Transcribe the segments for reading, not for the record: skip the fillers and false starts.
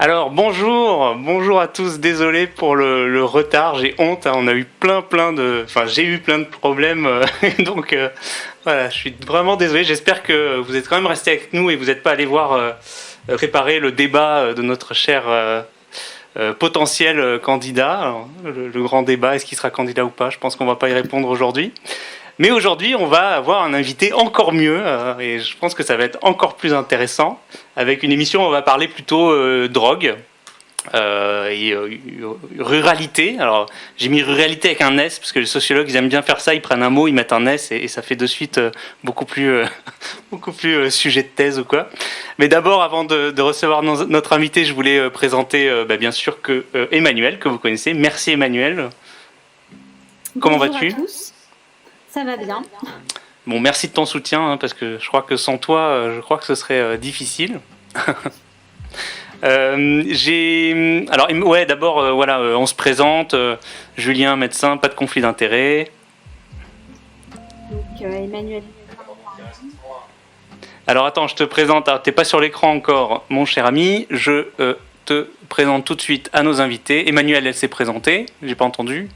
Alors bonjour à tous, désolé pour le retard, j'ai honte, hein, on a eu j'ai eu plein de problèmes, donc voilà, je suis vraiment désolé, j'espère que vous êtes quand même restés avec nous et vous n'êtes pas allés voir préparer le débat de notre cher potentiel candidat. Alors, le grand débat, est-ce qu'il sera candidat ou pas? Je pense qu'on va pas y répondre aujourd'hui. Mais aujourd'hui, on va avoir un invité encore mieux, et je pense que ça va être encore plus intéressant. Avec une émission, on va parler plutôt drogue et ruralité. Alors, j'ai mis ruralité avec un S, parce que les sociologues, ils aiment bien faire ça, ils prennent un mot, ils mettent un S, et ça fait de suite beaucoup plus, beaucoup plus sujet de thèse ou quoi. Mais d'abord, avant de recevoir notre invité, je voulais présenter, bien sûr, Emmanuel, que vous connaissez. Merci Emmanuel. Comment vas-tu? Bonjour à tous. Ça va bien. Bon, merci de ton soutien, hein, parce que je crois que sans toi, je crois que ce serait difficile. Alors, ouais, d'abord, voilà, on se présente. Julien, médecin, pas de conflit d'intérêt. Donc, Emmanuel. Alors, attends, je te présente. T'es pas sur l'écran encore, mon cher ami. Je te présente tout de suite à nos invités. Emmanuel, elle s'est présentée. J'ai pas entendu.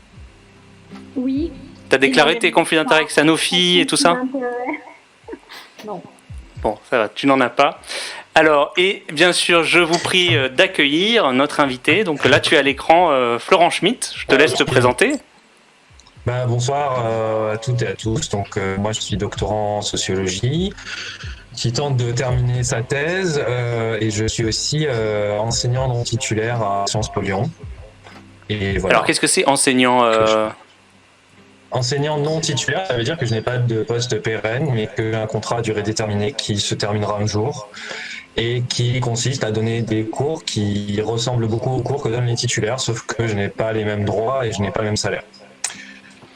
Oui. T'as déclaré tes conflits d'intérêt avec Sanofi et tout ça? Non. Bon, ça va, tu n'en as pas. Alors, et bien sûr, je vous prie d'accueillir notre invité. Donc là, tu es à l'écran, Florent Schmitt. Je te laisse te présenter. Bonsoir à toutes et à tous. Donc, moi, je suis doctorant en sociologie qui tente de terminer sa thèse et je suis aussi enseignant non titulaire à Sciences Po Lyon. Et voilà. Alors, qu'est-ce que c'est enseignant Enseignant non titulaire, ça veut dire que je n'ai pas de poste pérenne, mais que j'ai un contrat à durée déterminée qui se terminera un jour et qui consiste à donner des cours qui ressemblent beaucoup aux cours que donnent les titulaires, sauf que je n'ai pas les mêmes droits et je n'ai pas le même salaire.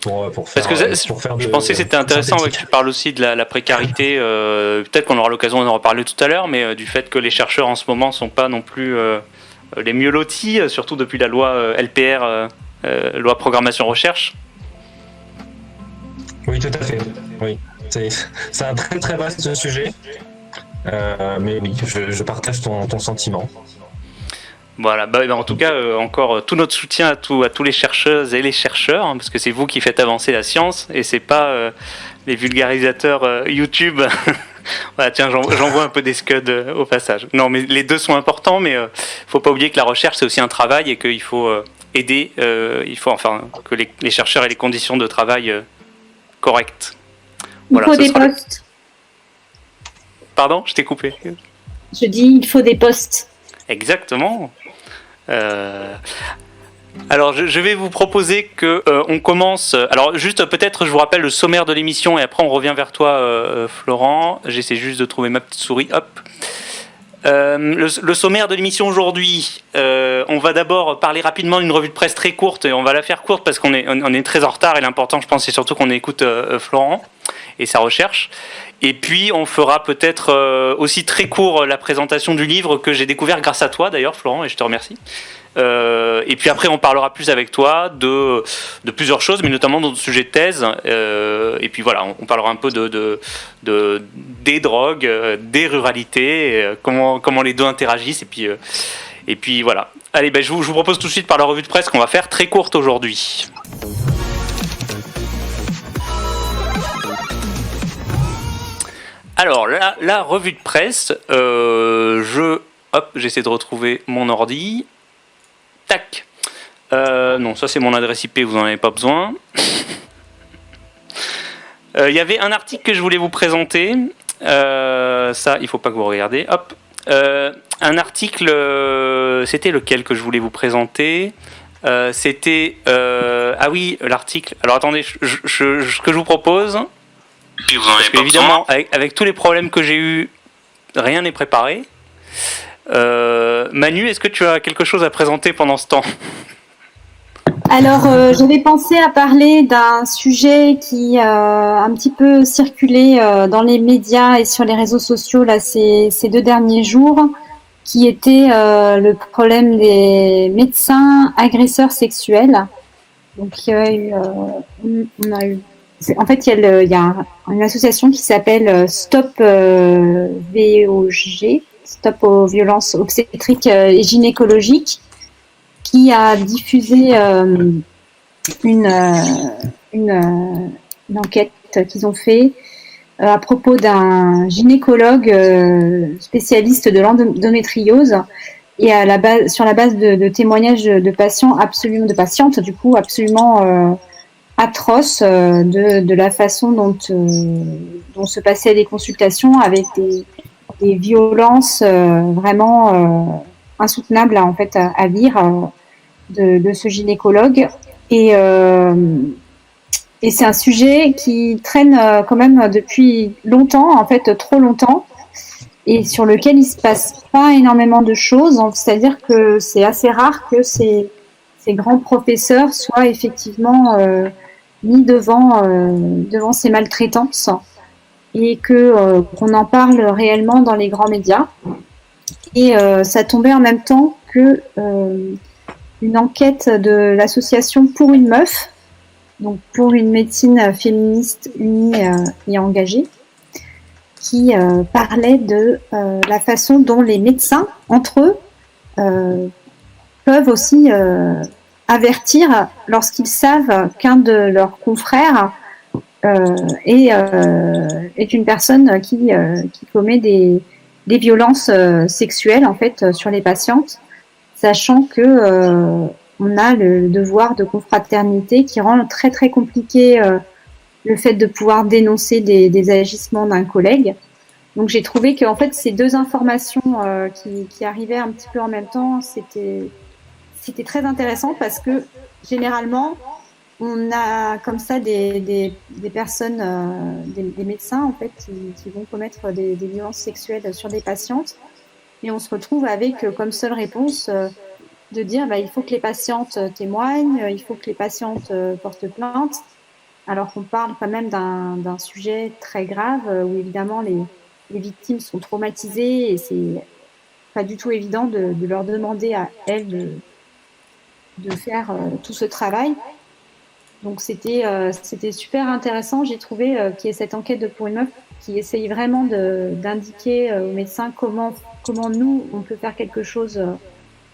Je pensais que c'était intéressant que tu parles aussi de la précarité. Peut-être qu'on aura l'occasion d'en reparler tout à l'heure, mais du fait que les chercheurs en ce moment ne sont pas non plus les mieux lotis, surtout depuis la loi LPR, loi programmation recherche. Oui, tout à fait. Oui, c'est un très très vaste sujet, mais oui, je partage ton sentiment. Voilà, en tout cas, encore tout notre soutien à tous les chercheuses et les chercheurs, hein, parce que c'est vous qui faites avancer la science, et c'est pas les vulgarisateurs YouTube. Voilà, tiens, j'envoie un peu des scuds au passage. Non, mais les deux sont importants, mais faut pas oublier que la recherche c'est aussi un travail et qu'il faut aider, que les chercheurs aient les conditions de travail correctes. Voilà, il faut des postes. Pardon, je t'ai coupé. Je dis, il faut des postes. Exactement. Alors, je vais vous proposer que on commence. Alors, juste peut-être, je vous rappelle le sommaire de l'émission et après on revient vers toi, Florent. J'essaie juste de trouver ma petite souris. Hop. Le sommaire de l'émission aujourd'hui, on va d'abord parler rapidement d'une revue de presse très courte et on va la faire courte parce qu'on est très en retard et l'important, je pense, c'est surtout qu'on écoute Florent et sa recherche. Et puis on fera peut-être aussi très court la présentation du livre que j'ai découvert grâce à toi d'ailleurs, Florent, et je te remercie. Et puis après on parlera plus avec toi de plusieurs choses, mais notamment dans le sujet de thèse. Et puis voilà, on parlera un peu des drogues, des ruralités, comment les deux interagissent. Et puis voilà. Allez, je vous propose tout de suite par la revue de presse qu'on va faire très courte aujourd'hui. Alors la revue de presse, j'essaie de retrouver mon ordi. Tac. Non, ça c'est mon adresse IP, vous n'en avez pas besoin. Il y avait un article que je voulais vous présenter. Ça, il ne faut pas que vous regardiez. Hop. Un article, c'était lequel que je voulais vous présenter? C'était... ah oui, l'article. Alors attendez, ce que je vous propose... Parce qu'évidemment, avec tous les problèmes que j'ai eus, rien n'est préparé. Manu, est-ce que tu as quelque chose à présenter pendant ce temps? Alors, j'avais pensé à parler d'un sujet qui a un petit peu circulé dans les médias et sur les réseaux sociaux là, ces 2 derniers jours, qui était le problème des médecins agresseurs sexuels. Donc, on a eu... En fait, il y a une association qui s'appelle Stop VOG, Stop aux violences obstétriques et gynécologiques, qui a diffusé une enquête qu'ils ont fait à propos d'un gynécologue spécialiste de l'endométriose et sur la base de témoignages de patientes du coup absolument atroces de la façon dont se passaient les consultations, avec des violences vraiment insoutenables en fait à lire de ce gynécologue. Et c'est un sujet qui traîne quand même depuis longtemps, en fait trop longtemps, et sur lequel il se passe pas énormément de choses. C'est-à-dire que c'est assez rare que ces grands professeurs soient effectivement mis devant ces maltraitances, et qu'on en parle réellement dans les grands médias. Et ça tombait en même temps que une enquête de l'association Pour une meuf, donc pour une médecine féministe unie et engagée, qui parlait de la façon dont les médecins, entre eux, peuvent aussi avertir lorsqu'ils savent qu'un de leurs confrères est une personne qui commet des violences sexuelles en fait sur les patientes, sachant que on a le devoir de confraternité qui rend très très compliqué le fait de pouvoir dénoncer des agissements d'un collègue. Donc j'ai trouvé que en fait ces deux informations qui arrivaient un petit peu en même temps, c'était très intéressant, parce que généralement on a comme ça des personnes, des médecins en fait qui vont commettre des violences sexuelles sur des patientes, et on se retrouve avec comme seule réponse de dire il faut que les patientes témoignent, il faut que les patientes portent plainte, alors qu'on parle quand même d'un sujet très grave où évidemment les victimes sont traumatisées, et c'est pas du tout évident de leur demander à elles de faire tout ce travail. Donc c'était super intéressant, j'ai trouvé, qu'il y ait cette enquête de Pour une meuf qui essaye vraiment d'indiquer aux médecins comment nous on peut faire quelque chose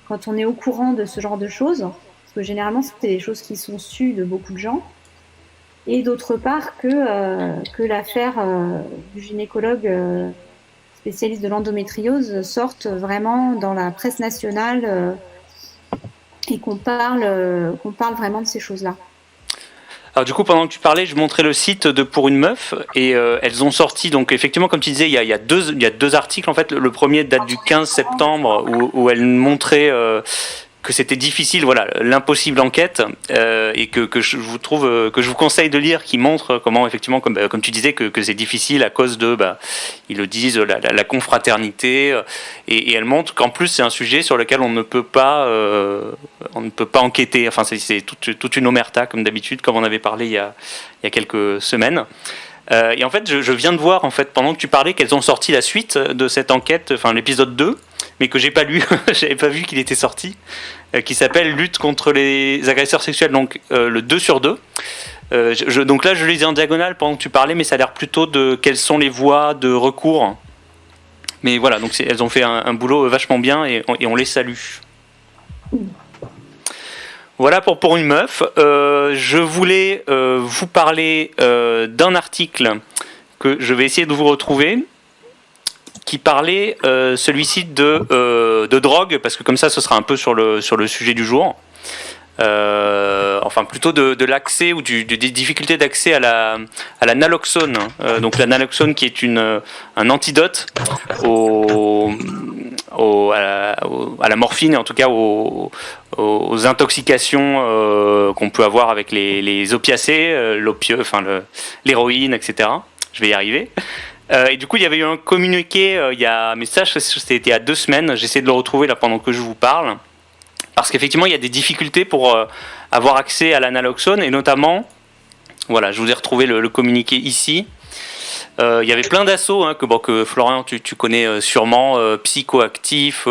quand on est au courant de ce genre de choses, parce que généralement c'est des choses qui sont sues de beaucoup de gens. Et d'autre part que l'affaire du gynécologue spécialiste de l'endométriose sorte vraiment dans la presse nationale et qu'on parle vraiment de ces choses-là. Alors du coup, pendant que tu parlais, je montrais le site de Pour une meuf, et elles ont sorti, donc effectivement, comme tu disais, il y a deux articles en fait. Le premier date du 15 septembre où elles montraient que c'était difficile, voilà, l'impossible enquête, et que je vous conseille de lire, qui montre comment effectivement, comme tu disais, que c'est difficile à cause de, ils le disent, la confraternité, et elle montre qu'en plus c'est un sujet sur lequel on ne peut pas enquêter. Enfin, c'est toute une omerta, comme d'habitude, comme on avait parlé il y a quelques semaines. Et en fait, je viens de voir, en fait, pendant que tu parlais, qu'elles ont sorti la suite de cette enquête, enfin l'épisode 2, mais que j'ai pas lu, j'avais pas vu qu'il était sorti, qui s'appelle Lutte contre les agresseurs sexuels, donc le 2/2. Donc là, je lisais en diagonale pendant que tu parlais, mais ça a l'air plutôt de quelles sont les voies de recours. Mais voilà, donc elles ont fait un boulot vachement bien, et on les salue. Voilà pour une meuf. Je voulais vous parler d'un article que je vais essayer de vous retrouver, qui parlait celui-ci de drogue, parce que comme ça ce sera un peu sur le sujet du jour. Enfin plutôt de l'accès ou des difficultés d'accès à la naloxone. Donc la naloxone qui est un antidote à la morphine, en tout cas aux intoxications qu'on peut avoir avec les opiacés, l'héroïne, etc. Je vais y arriver. Et du coup, il y avait eu un communiqué, mais ça, c'était il y a 2 semaines. J'essaie de le retrouver là pendant que je vous parle. Parce qu'effectivement, il y a des difficultés pour avoir accès à la naloxone, et notamment, voilà, je vous ai retrouvé le communiqué ici. Il y avait plein d'assauts que Florian, tu connais sûrement, Psychoactif,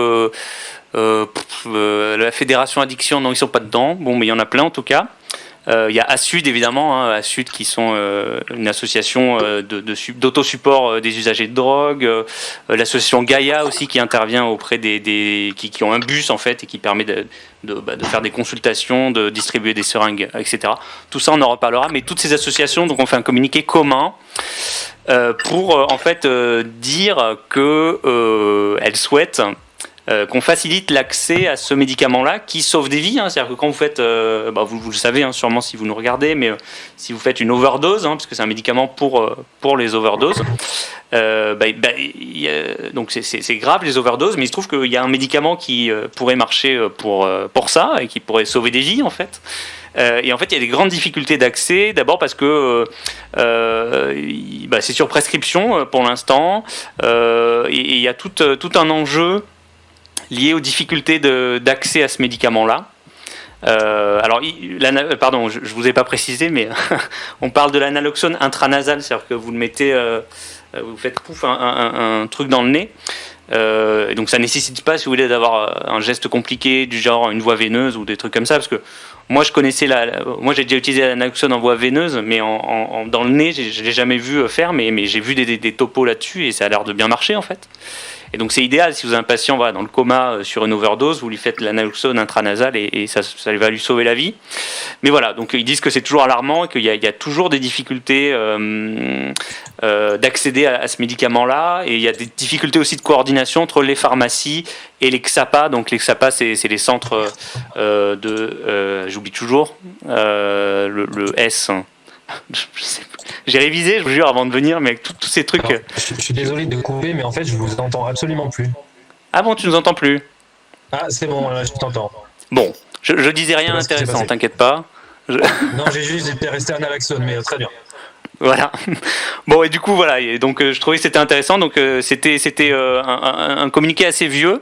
la Fédération Addiction, non, ils sont pas dedans. Bon, mais il y en a plein en tout cas. Il y a Assud évidemment, hein, Assud qui sont une association d'autosupport des usagers de drogue, l'association Gaïa aussi qui intervient auprès qui ont un bus en fait et qui permet de faire des consultations, de distribuer des seringues, etc. Tout ça on en reparlera, mais toutes ces associations, donc on fait un communiqué commun pour en fait dire que elles souhaitent qu'on facilite l'accès à ce médicament-là qui sauve des vies. Hein. C'est-à-dire que quand vous faites, vous le savez hein, sûrement si vous nous regardez, mais si vous faites une overdose, hein, parce que c'est un médicament pour les overdoses, donc c'est grave les overdoses, mais il se trouve qu'il y a un médicament qui pourrait marcher pour ça et qui pourrait sauver des vies en fait. Et en fait, il y a des grandes difficultés d'accès. D'abord parce que c'est sur prescription pour l'instant, et il y a tout un enjeu lié aux difficultés d'accès à ce médicament-là. Pardon, je vous ai pas précisé, mais on parle de l'analoxone intranasal, c'est-à-dire que vous le mettez, vous faites pouf un truc dans le nez. Et donc ça nécessite pas, si vous voulez, d'avoir un geste compliqué du genre une voie veineuse ou des trucs comme ça, parce que moi je connaissais moi j'ai déjà utilisé l'analoxone en voie veineuse, mais dans le nez je l'ai jamais vu faire, mais j'ai vu des topos là-dessus et ça a l'air de bien marcher en fait. Et donc c'est idéal si vous avez un patient dans le coma sur une overdose, vous lui faites l'analoxone intranasal et ça va lui sauver la vie. Mais voilà, donc ils disent que c'est toujours alarmant et qu'il y a toujours des difficultés d'accéder à ce médicament-là, et il y a des difficultés aussi de coordination entre les pharmacies et les XAPA. Donc les XAPA c'est les centres j'oublie toujours le S. J'ai révisé, je vous jure, avant de venir, mais avec tous ces trucs. Alors, je suis désolé de couper, mais en fait, je vous entends absolument plus. Ah bon, tu nous entends plus? Ah, c'est bon, là, je t'entends. Bon, je disais rien d'intéressant, t'inquiète pas. Non, j'ai juste été resté à naloxone, mais très bien. Voilà. Bon, et du coup, voilà. Et donc, je trouvais que c'était intéressant. Donc, c'était un communiqué assez vieux.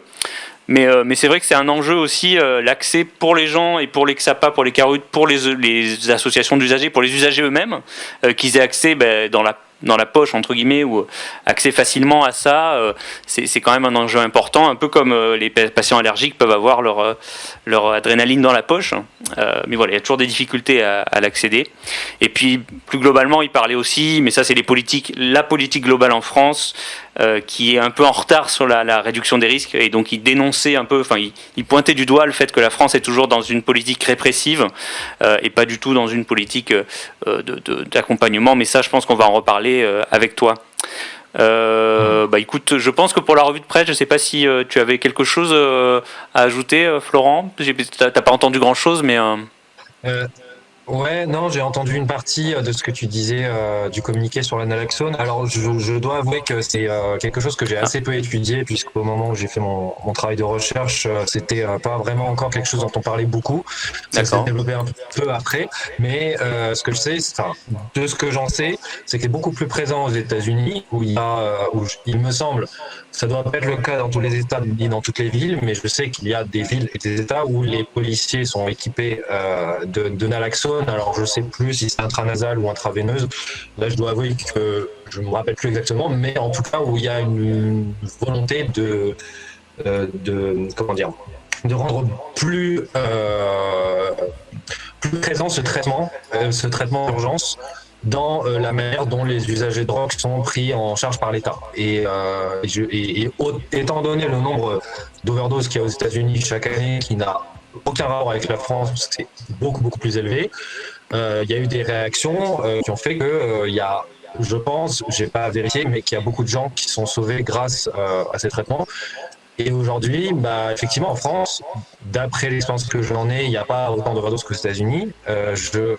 Mais c'est vrai que c'est un enjeu aussi, l'accès pour les gens et pour les XAPA, pour les CARUD, pour les associations d'usagers, pour les usagers eux-mêmes, qu'ils aient accès dans la poche, entre guillemets, ou accès facilement à ça, c'est quand même un enjeu important, un peu comme les patients allergiques peuvent avoir leur adrénaline dans la poche. Mais voilà, il y a toujours des difficultés à l'accéder. Et puis, plus globalement, il parlait aussi, mais ça c'est la politique globale en France, qui est un peu en retard sur la réduction des risques, et donc il dénonçait un peu, enfin il pointait du doigt le fait que la France est toujours dans une politique répressive et pas du tout dans une politique d'accompagnement, mais ça je pense qu'on va en reparler avec toi. Écoute, je pense que pour la revue de presse, je sais pas si tu avais quelque chose à ajouter, Florent. T'as pas entendu grand chose, mais Ouais, non, j'ai entendu une partie de ce que tu disais du communiqué sur l'analoxone. Alors, je dois avouer que c'est quelque chose que j'ai assez peu étudié, puisqu'au moment où j'ai fait mon travail de recherche, c'était pas vraiment encore quelque chose dont on parlait beaucoup. Ça s'est développé un peu après, mais ce que je sais, de ce que j'en sais, c'est que c'est beaucoup plus présent aux États-Unis, où il me semble, ça doit pas être le cas dans tous les États ni dans toutes les villes, mais je sais qu'il y a des villes et des États où les policiers sont équipés de naloxone. Alors je sais plus si c'est intranasal ou intraveineuse. Là, je dois avouer que je me rappelle plus exactement, mais en tout cas où il y a une volonté de rendre plus présent ce traitement d'urgence dans la manière dont les usagers de drogue sont pris en charge par l'État. Et étant donné le nombre d'overdoses qu'il y a aux États-Unis chaque année, qui n'a aucun rapport avec la France, c'est beaucoup plus élevé. Il y a eu des réactions qui ont fait que il y a, je pense, j'ai pas vérifié, mais qu'il y a beaucoup de gens qui sont sauvés grâce à ces traitements. Et aujourd'hui, effectivement, en France, d'après l'expérience que j'en ai, il n'y a pas autant d'overdoses qu'aux États-Unis.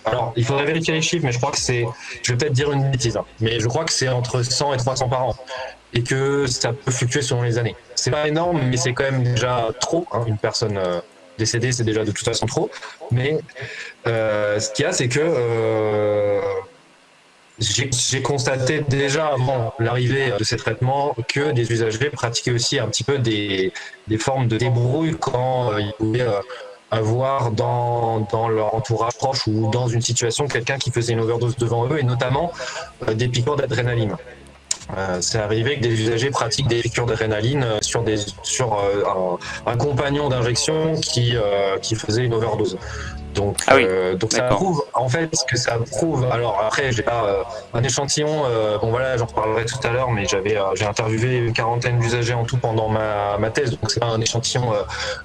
Alors, il faudrait vérifier les chiffres, mais je crois que je vais peut-être dire une bêtise, mais je crois que c'est entre 100 et 300 par an. Et que ça peut fluctuer selon les années. C'est pas énorme, mais c'est quand même déjà trop. Une personne décédée, c'est déjà de toute façon trop. Mais ce qu'il y a, c'est que j'ai constaté déjà avant l'arrivée de ces traitements que des usagers pratiquaient aussi un petit peu des formes de débrouille quand ils pouvaient avoir dans leur entourage proche ou dans une situation quelqu'un qui faisait une overdose devant eux, et notamment des piqûres d'adrénaline. C'est arrivé que des usagers pratiquent des piqûres d'adrénaline sur un compagnon d'injection qui faisait une overdose. Donc, Ah oui, donc ça d'accord. prouve, en fait, ce que ça prouve. Alors après, j'ai pas un échantillon. Bon voilà, j'en reparlerai tout à l'heure, mais j'ai interviewé une quarantaine d'usagers en tout pendant ma thèse. Donc c'est pas un échantillon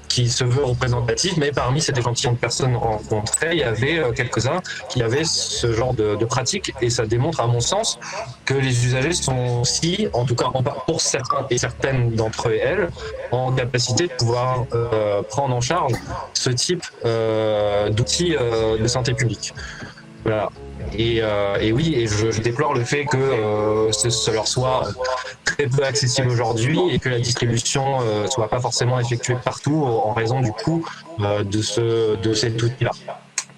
qui se veut représentatif, mais parmi cet échantillon de personnes rencontrées, il y avait quelques-uns qui avaient ce genre de pratique, et ça démontre, à mon sens, que les usagers sont aussi, en tout cas pour certains et certaines d'entre elles, en capacité de pouvoir prendre en charge ce type d'outils de santé publique. Voilà. Et oui, et je déplore le fait que ce leur soit très peu accessible aujourd'hui et que la distribution soit pas forcément effectuée partout en raison du coût de cet outil-là.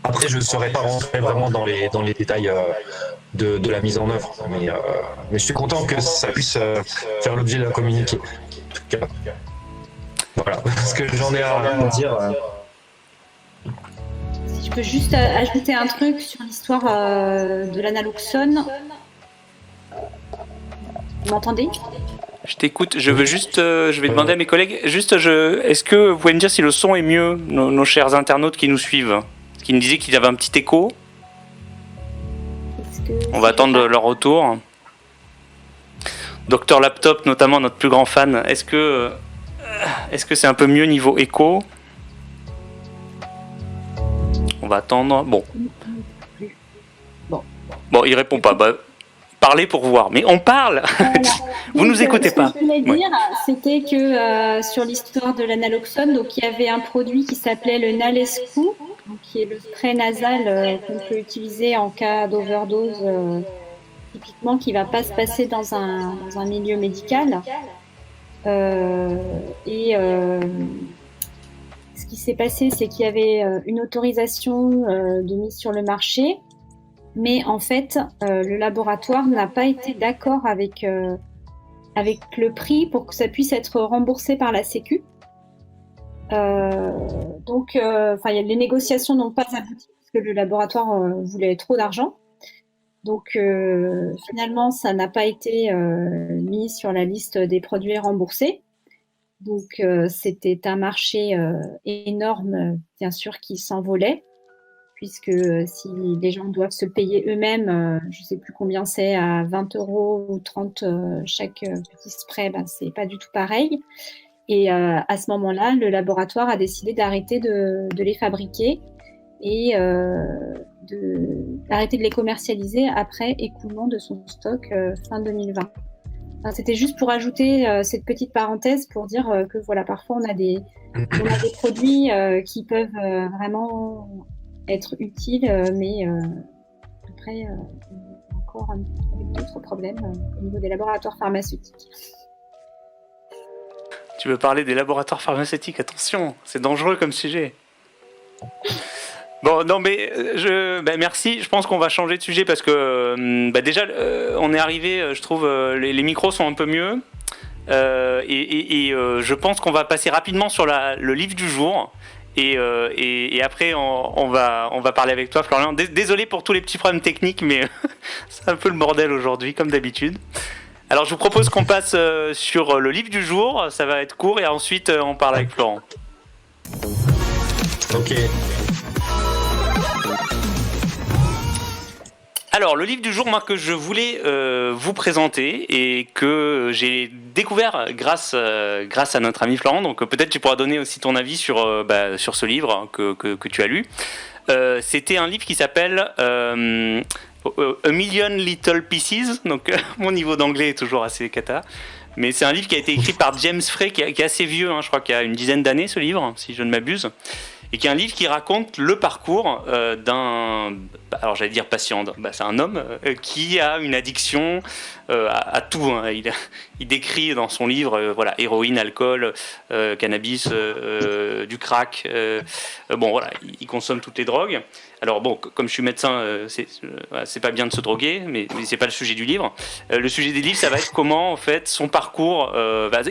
Après, je ne saurais pas rentrer vraiment dans les détails de la mise en œuvre, mais je suis content que ça puisse faire l'objet d'un communiqué. En tout cas, voilà ce que j'en ai à dire. Si je peux juste ajouter un truc sur l'histoire de l'analoxone. Vous m'entendez? Je t'écoute. Je veux juste, je vais demander à mes collègues. Juste, est-ce que vous pouvez me dire si le son est mieux, nos chers internautes qui nous suivent, qui nous disaient qu'il y avait un petit écho. On va attendre leur retour. Docteur Laptop, notamment notre plus grand fan. Est-ce que c'est un peu mieux niveau écho? On va attendre. Bon, il répond pas. Bah, parlez pour voir. Mais on parle. Voilà. Vous nous écoutez pas. Ce que je voulais dire, c'était que sur l'histoire de l'analoxone, donc il y avait un produit qui s'appelait le Nalescu, qui est le spray nasal qu'on peut utiliser en cas d'overdose, typiquement qui va pas se passer dans un milieu médical. Ce qui s'est passé, c'est qu'il y avait une autorisation de mise sur le marché, mais en fait, le laboratoire n'a pas été d'accord avec le prix pour que ça puisse être remboursé par la Sécu. Donc, les négociations n'ont pas abouti parce que le laboratoire voulait trop d'argent. Donc, finalement, ça n'a pas été mis sur la liste des produits remboursés. Donc, c'était un marché énorme, bien sûr, qui s'envolait, puisque si les gens doivent se payer eux-mêmes, je ne sais plus combien c'est, à 20 € ou 30 chaque petit spray, ben, c'est pas du tout pareil. Et à ce moment-là, le laboratoire a décidé d'arrêter de les fabriquer et d'arrêter de les commercialiser après écoulement de son stock fin 2020. Enfin, c'était juste pour ajouter cette petite parenthèse pour dire que voilà, parfois on a des produits qui peuvent vraiment être utiles, mais après encore avec d'autres problèmes au niveau des laboratoires pharmaceutiques. Tu veux parler des laboratoires pharmaceutiques? Attention, c'est dangereux comme sujet. Bon, non, mais merci. Je pense qu'on va changer de sujet parce que déjà, on est arrivé, je trouve, les micros sont un peu mieux. Je pense qu'on va passer rapidement sur le livre du jour. Et après, on va parler avec toi, Florian. Désolé pour tous les petits problèmes techniques, mais c'est un peu le bordel aujourd'hui, comme d'habitude. Alors, je vous propose qu'on passe sur le livre du jour. Ça va être court et ensuite, on parle avec Florent. Ok. Alors, le livre du jour, moi, que je voulais vous présenter et que j'ai découvert grâce à notre ami Florent. Donc, peut-être tu pourras donner aussi ton avis sur ce livre que tu as lu. C'était un livre qui s'appelle A Million Little Pieces. Donc, mon niveau d'anglais est toujours assez cata. Mais c'est un livre qui a été écrit par James Frey, qui est assez vieux, hein, je crois qu'il y a une dizaine d'années, ce livre, si je ne m'abuse. Et qui est un livre qui raconte le parcours d'un, alors j'allais dire patient, c'est un homme qui a une addiction à tout. Hein. Il décrit dans son livre, héroïne, alcool, cannabis, du crack. Il consomme toutes les drogues. Alors bon, comme je suis médecin, c'est pas bien de se droguer, mais c'est pas le sujet du livre. Le sujet des livres, ça va être comment en fait son parcours.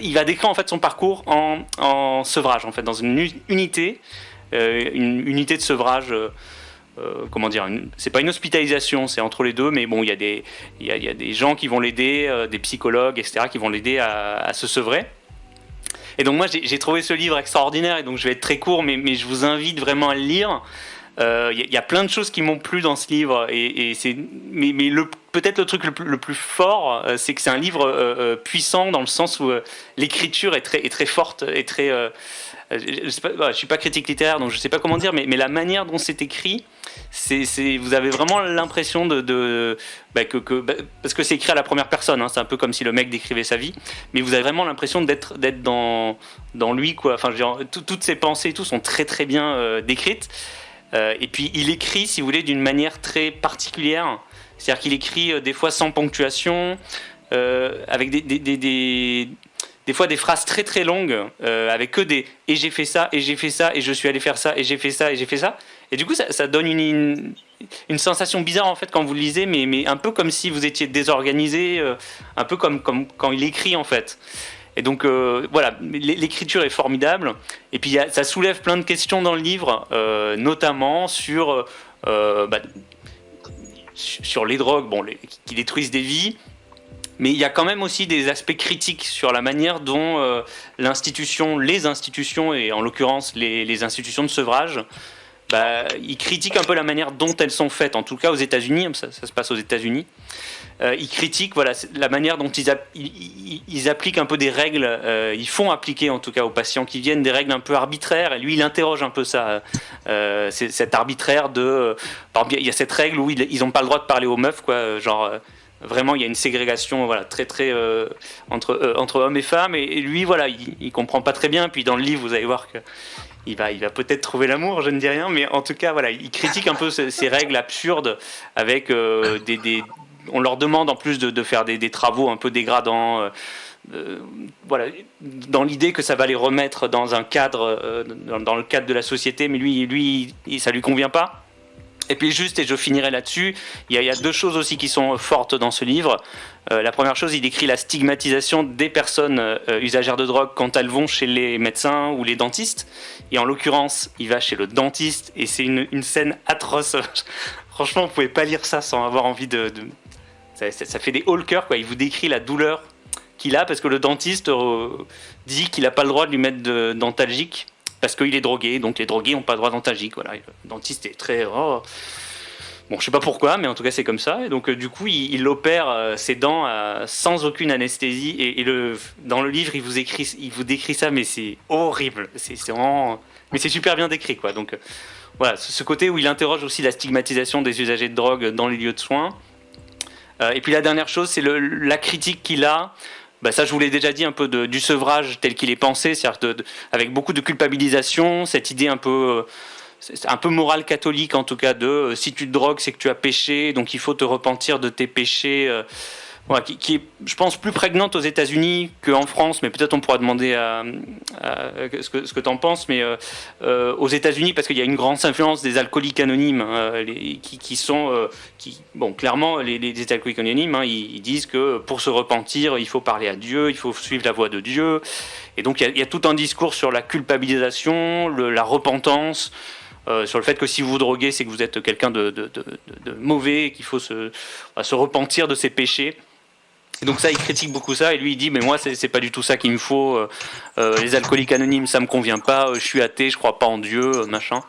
Il va décrire en fait son parcours en sevrage, en fait, dans une unité. Une unité de sevrage, c'est pas une hospitalisation, c'est entre les deux, mais bon, il y a des gens qui vont l'aider, des psychologues, etc., qui vont l'aider à se sevrer. Et donc moi, j'ai trouvé ce livre extraordinaire, et donc je vais être très court, mais je vous invite vraiment à le lire, y a plein de choses qui m'ont plu dans ce livre, et c'est, mais peut-être le truc le plus fort, c'est que c'est un livre puissant dans le sens où l'écriture est très forte et très. Je sais pas, je suis pas critique littéraire, donc je sais pas comment dire, mais la manière dont c'est écrit, vous avez vraiment l'impression parce que c'est écrit à la première personne, hein, c'est un peu comme si le mec décrivait sa vie, mais vous avez vraiment l'impression d'être dans lui, quoi. Enfin, toutes ses pensées et tout sont très très bien décrites. Et puis il écrit, si vous voulez, d'une manière très particulière. C'est-à-dire qu'il écrit des fois sans ponctuation, avec des fois des phrases très très longues, avec que des « et j'ai fait ça, et j'ai fait ça, et je suis allé faire ça, et j'ai fait ça, et j'ai fait ça ». Et du coup, ça donne une sensation bizarre, en fait, quand vous le lisez, mais un peu comme si vous étiez désorganisé, un peu comme quand il écrit, en fait. Et donc, voilà, l'écriture est formidable. Et puis, ça soulève plein de questions dans le livre, notamment sur les drogues, qui détruisent des vies. Mais il y a quand même aussi des aspects critiques sur la manière dont les institutions, et en l'occurrence les institutions de sevrage, ils critiquent un peu la manière dont elles sont faites, en tout cas aux États-Unis, ça se passe aux États-Unis. Ils critiquent la manière dont ils appliquent un peu des règles, ils font appliquer en tout cas aux patients qui viennent des règles un peu arbitraires, et lui il interroge un peu ça, cet arbitraire de... Par exemple, il y a cette règle où ils n'ont pas le droit de parler aux meufs, quoi, vraiment, il y a une ségrégation, très très entre hommes et femmes, et lui, il comprend pas très bien. Puis dans le livre, vous allez voir que il va peut-être trouver l'amour, je ne dis rien, mais en tout cas, il critique un peu ces règles absurdes avec on leur demande en plus de faire des travaux un peu dégradants. Dans l'idée que ça va les remettre dans un cadre, dans le cadre de la société, mais lui, ça lui convient pas. Et puis et je finirai là-dessus, il y a deux choses aussi qui sont fortes dans ce livre. La première chose, il décrit la stigmatisation des personnes usagères de drogue quand elles vont chez les médecins ou les dentistes. Et en l'occurrence, il va chez le dentiste, et c'est une scène atroce. Franchement, vous pouvez pas lire ça sans avoir envie ça fait des hauts le cœur, quoi. Il vous décrit la douleur qu'il a, parce que le dentiste dit qu'il n'a pas le droit de lui mettre de dentalgique, parce qu'il est drogué, donc les drogués n'ont pas le droit d'antalgique. Voilà. Le dentiste est très... Bon, je sais pas pourquoi, mais en tout cas c'est comme ça. Et donc du coup, il opère ses dents sans aucune anesthésie. Et dans le livre, il vous décrit ça, mais c'est horrible. C'est vraiment... Mais c'est super bien décrit, quoi. Donc voilà, ce côté où il interroge aussi la stigmatisation des usagers de drogue dans les lieux de soins. Et puis la dernière chose, c'est la critique qu'il a... ça, je vous l'ai déjà dit, un peu du sevrage tel qu'il est pensé, c'est-à-dire avec beaucoup de culpabilisation, cette idée un peu morale catholique, en tout cas, si tu te drogues, c'est que tu as péché, donc il faut te repentir de tes péchés, qui est, je pense, plus prégnante aux États-Unis qu'en France, mais peut-être on pourra demander ce que tu en penses, mais aux États-Unis, parce qu'il y a une grande influence des alcooliques anonymes, clairement, les alcooliques anonymes, ils disent que pour se repentir, il faut parler à Dieu, il faut suivre la voie de Dieu, et donc il y a tout un discours sur la culpabilisation, la repentance, sur le fait que si vous vous droguez, c'est que vous êtes quelqu'un de mauvais, qu'il faut se repentir de ses péchés. Et donc ça, il critique beaucoup ça, et lui il dit mais moi c'est pas du tout ça qu'il me faut, les alcooliques anonymes ça me convient pas, je suis athée, je crois pas en Dieu, machin.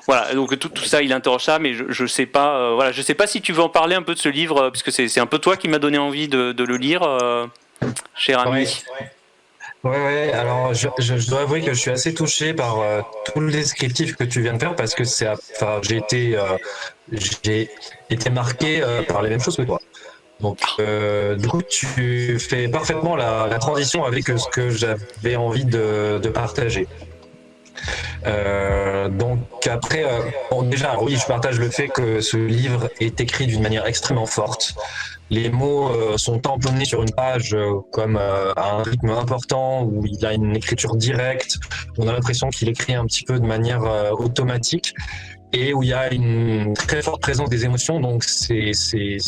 Voilà, donc tout ça il interroge ça, mais je sais pas, je sais pas si tu veux en parler un peu de ce livre, puisque c'est un peu toi qui m'as donné envie de le lire, cher ami. Ouais, alors je dois avouer que je suis assez touché par tout le descriptif que tu viens de faire, parce que j'ai été marqué par les mêmes choses que toi. Donc, du coup, tu fais parfaitement la transition avec ce que j'avais envie de partager. Donc après, déjà, oui, je partage le fait que ce livre est écrit d'une manière extrêmement forte. Les mots sont tamponnés sur une page comme à un rythme important, où il a une écriture directe. On a l'impression qu'il écrit un petit peu de manière automatique, et où il y a une très forte présence des émotions, donc c'est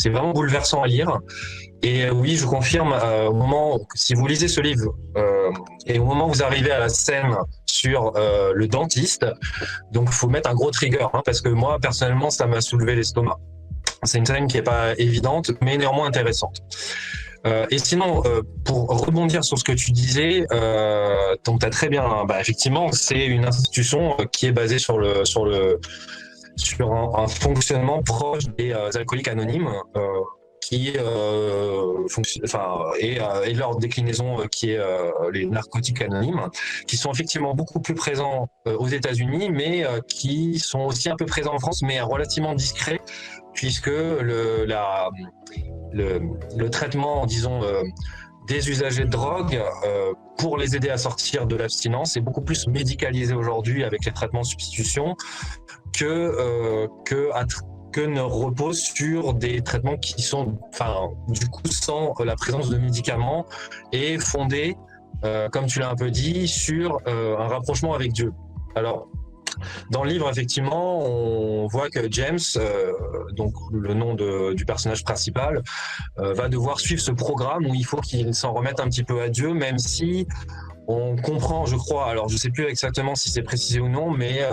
vraiment bouleversant à lire. Et oui, je confirme, si vous lisez ce livre, et au moment où vous arrivez à la scène sur le dentiste, donc il faut mettre un gros trigger, parce que moi, personnellement, ça m'a soulevé l'estomac. C'est une scène qui n'est pas évidente, mais néanmoins intéressante. Et sinon, pour rebondir sur ce que tu disais, donc tu as très bien, effectivement, c'est une institution qui est basée sur le sur un fonctionnement proche des alcooliques anonymes et leur déclinaison qui est les narcotiques anonymes, qui sont effectivement beaucoup plus présents aux États-Unis, mais qui sont aussi un peu présents en France, mais relativement discrets, puisque le traitement, disons, des usagers de drogue pour les aider à sortir de l'abstinence est beaucoup plus médicalisé aujourd'hui avec les traitements de substitution que ne repose sur des traitements qui sont, du coup, sans la présence de médicaments et fondés, comme tu l'as un peu dit, sur un rapprochement avec Dieu. Alors, dans le livre, effectivement, on voit que James, donc le nom du personnage principal, va devoir suivre ce programme où il faut qu'il s'en remette un petit peu à Dieu, même si on comprend, je crois, alors je sais plus exactement si c'est précisé ou non, mais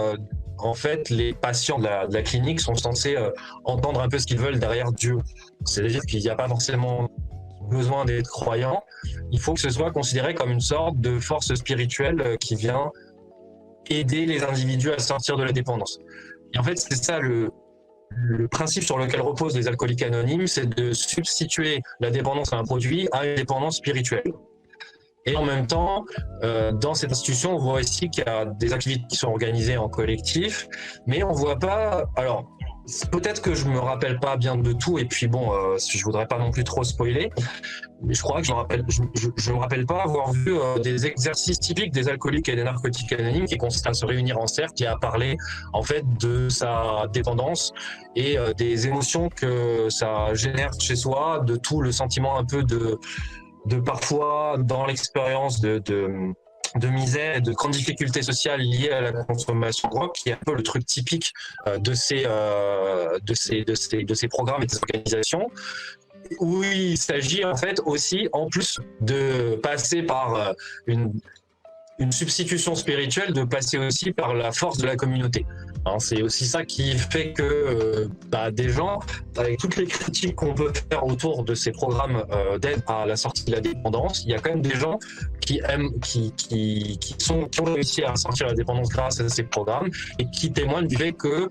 en fait, les patients de la clinique sont censés entendre un peu ce qu'ils veulent derrière Dieu. C'est-à-dire qu'il n'y a pas forcément besoin d'être croyant. Il faut que ce soit considéré comme une sorte de force spirituelle qui vient aider les individus à sortir de la dépendance. Et en fait, c'est ça le principe sur lequel reposent les alcooliques anonymes, c'est de substituer la dépendance à un produit à une dépendance spirituelle. Et en même temps, dans cette institution, on voit ici qu'il y a des activités qui sont organisées en collectif, mais on voit pas. Alors, peut-être que je me rappelle pas bien de tout, et puis bon, je voudrais pas non plus trop spoiler, mais je crois que je me rappelle pas avoir vu des exercices typiques des alcooliques et des narcotiques anonymes qui consistent à se réunir en cercle et à parler en fait de sa dépendance et des émotions que ça génère chez soi, de tout le sentiment un peu de parfois dans l'expérience de misère et de grandes difficultés sociales liées à la consommation de drogue, qui est un peu le truc typique de ces programmes et de ces organisations, où il s'agit en fait aussi, en plus de passer par une substitution spirituelle, de passer aussi par la force de la communauté. Hein, c'est aussi ça qui fait que des gens, avec toutes les critiques qu'on peut faire autour de ces programmes d'aide à la sortie de la dépendance, il y a quand même des gens qui ont réussi à sortir de la dépendance grâce à ces programmes et qui témoignent du fait que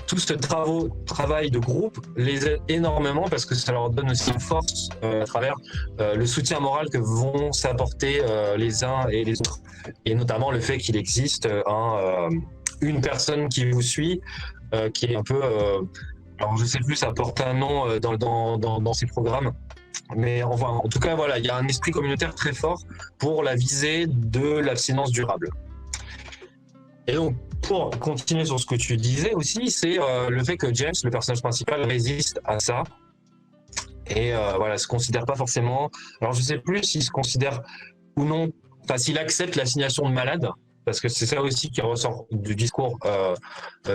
tout ce travail de groupe les aide énormément parce que ça leur donne aussi une force à travers le soutien moral que vont s'apporter les uns et les autres. Et notamment le fait qu'il existe une personne qui vous suit, qui est un peu... alors je sais plus, ça porte un nom dans ces programmes. Mais en tout cas, voilà, il y a un esprit communautaire très fort pour la visée de l'abstinence durable. Et donc, pour continuer sur ce que tu disais aussi, c'est le fait que James, le personnage principal, résiste à ça. Et voilà, se considère pas forcément... Alors, je sais plus s'il se considère ou non... Enfin, s'il accepte l'assignation de malade, parce que c'est ça aussi qui ressort du discours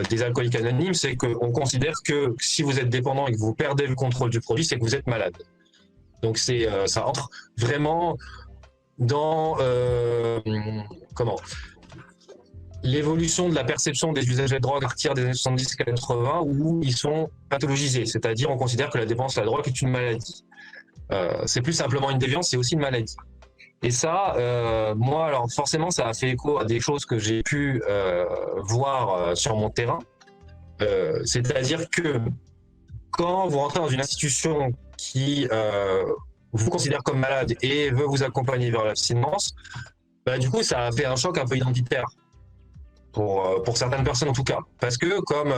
des alcooliques anonymes, c'est qu'on considère que si vous êtes dépendant et que vous perdez le contrôle du produit, c'est que vous êtes malade. Donc, ça entre vraiment dans... l'évolution de la perception des usagers de drogue à partir des années 70-80 où ils sont pathologisés, c'est-à-dire on considère que la dépendance à la drogue est une maladie. C'est plus simplement une déviance, c'est aussi une maladie. Et ça, moi, alors forcément, ça a fait écho à des choses que j'ai pu voir sur mon terrain. C'est-à-dire que quand vous rentrez dans une institution qui vous considère comme malade et veut vous accompagner vers l'abstinence, du coup, ça a fait un choc un peu identitaire. Pour certaines personnes en tout cas, parce que comme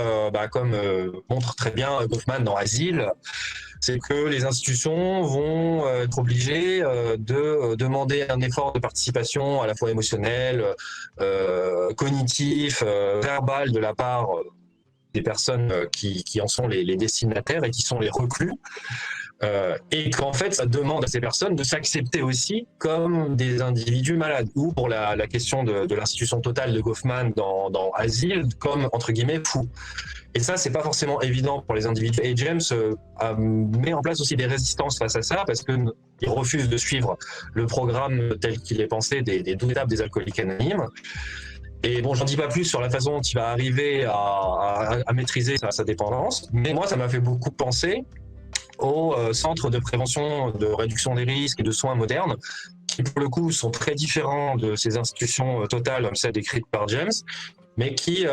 montre très bien Goffman dans Asile, c'est que les institutions vont être obligées de demander un effort de participation à la fois émotionnel, cognitif, verbal de la part des personnes qui en sont les destinataires et qui sont les reclus. Et qu'en fait, ça demande à ces personnes de s'accepter aussi comme des individus malades, ou pour la question de l'institution totale de Goffman dans Asile, comme entre guillemets fous. Et ça, c'est pas forcément évident pour les individus. Et James met en place aussi des résistances face à ça, parce qu'il refuse de suivre le programme tel qu'il est pensé des 12 étapes des alcooliques anonymes. Et bon, j'en dis pas plus sur la façon dont il va arriver à maîtriser sa dépendance, mais moi, ça m'a fait beaucoup penser aux centres de prévention, de réduction des risques et de soins modernes, qui pour le coup sont très différents de ces institutions totales comme celles décrites par James, mais qui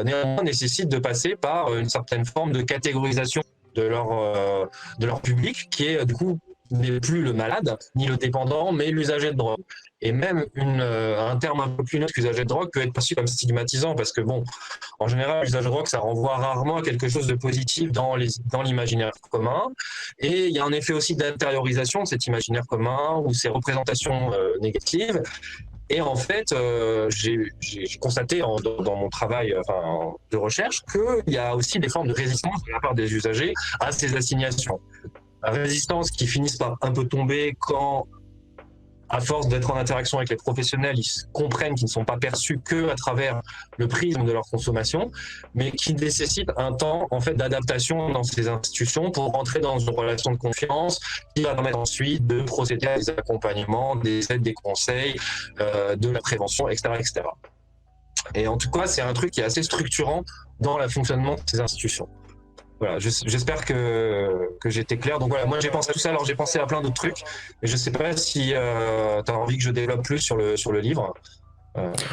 néanmoins nécessitent de passer par une certaine forme de catégorisation de leur public, qui est du coup n'est plus le malade ni le dépendant, mais l'usager de drogue. Et même un terme un peu plus neutre qu'usager de drogue peut être perçu comme stigmatisant, parce que bon, en général, l'usage de drogue, ça renvoie rarement à quelque chose de positif dans l'imaginaire commun. Et il y a un effet aussi d'intériorisation de cet imaginaire commun ou ces représentations négatives. Et en fait, j'ai constaté dans mon travail de recherche qu'il y a aussi des formes de résistance de la part des usagers à ces assignations. La résistance qui finissent par un peu tomber quand, à force d'être en interaction avec les professionnels, ils comprennent qu'ils ne sont pas perçus que à travers le prisme de leur consommation, mais qui nécessitent un temps en fait d'adaptation dans ces institutions pour rentrer dans une relation de confiance qui va permettre ensuite de procéder à des accompagnements, des aides, des conseils, de la prévention, etc., etc. Et en tout cas, c'est un truc qui est assez structurant dans le fonctionnement de ces institutions. Voilà, j'espère que j'étais clair. Donc voilà, moi j'ai pensé à tout ça, alors j'ai pensé à plein d'autres trucs, mais je sais pas si tu as envie que je développe plus sur le livre.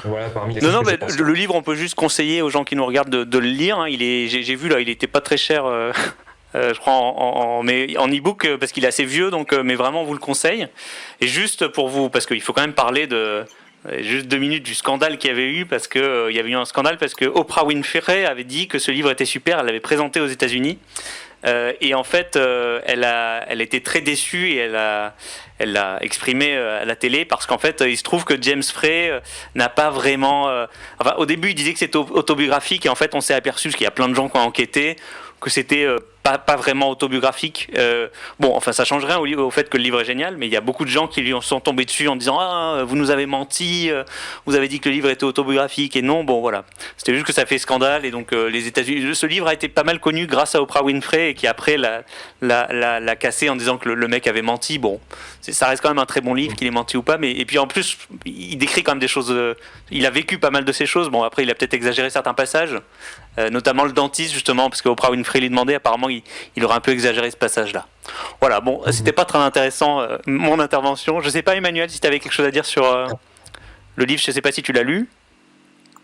Voilà, parmi les Non, le livre, on peut juste conseiller aux gens qui nous regardent de le lire. Hein. J'ai vu là, il était pas très cher, je crois, mais en e-book parce qu'il est assez vieux, donc mais vraiment on vous le conseille. Et juste pour vous, parce qu'il faut quand même parler de juste 2 minutes du scandale qu'il y avait eu, parce que il y avait eu un scandale parce que Oprah Winfrey avait dit que ce livre était super, elle l'avait présenté aux États-Unis. Et en fait, elle était très déçue et elle l'a exprimé à la télé parce qu'en fait, il se trouve que James Frey n'a pas vraiment. Enfin, au début, il disait que c'était autobiographique et en fait, on s'est aperçu, parce qu'il y a plein de gens qui ont enquêté, que c'était pas vraiment autobiographique. Bon, enfin, ça change rien au fait que le livre est génial, mais il y a beaucoup de gens qui lui sont tombés dessus en disant ah, vous nous avez menti, vous avez dit que le livre était autobiographique et non. Bon, voilà, c'était juste que ça fait scandale et donc les États-Unis. Ce livre a été pas mal connu grâce à Oprah Winfrey et qui après l'a cassé en disant que le mec avait menti. Bon, ça reste quand même un très bon livre, qu'il ait menti ou pas, mais et puis en plus, il décrit quand même des choses. Il a vécu pas mal de ces choses. Bon, après, il a peut-être exagéré certains passages. Notamment le dentiste justement parce que Oprah Winfrey lui demandait, apparemment il aurait un peu exagéré ce passage là. Voilà, bon, c'était pas très intéressant mon intervention. Je sais pas, Emmanuel, si tu avais quelque chose à dire sur le livre. Je sais pas si tu l'as lu.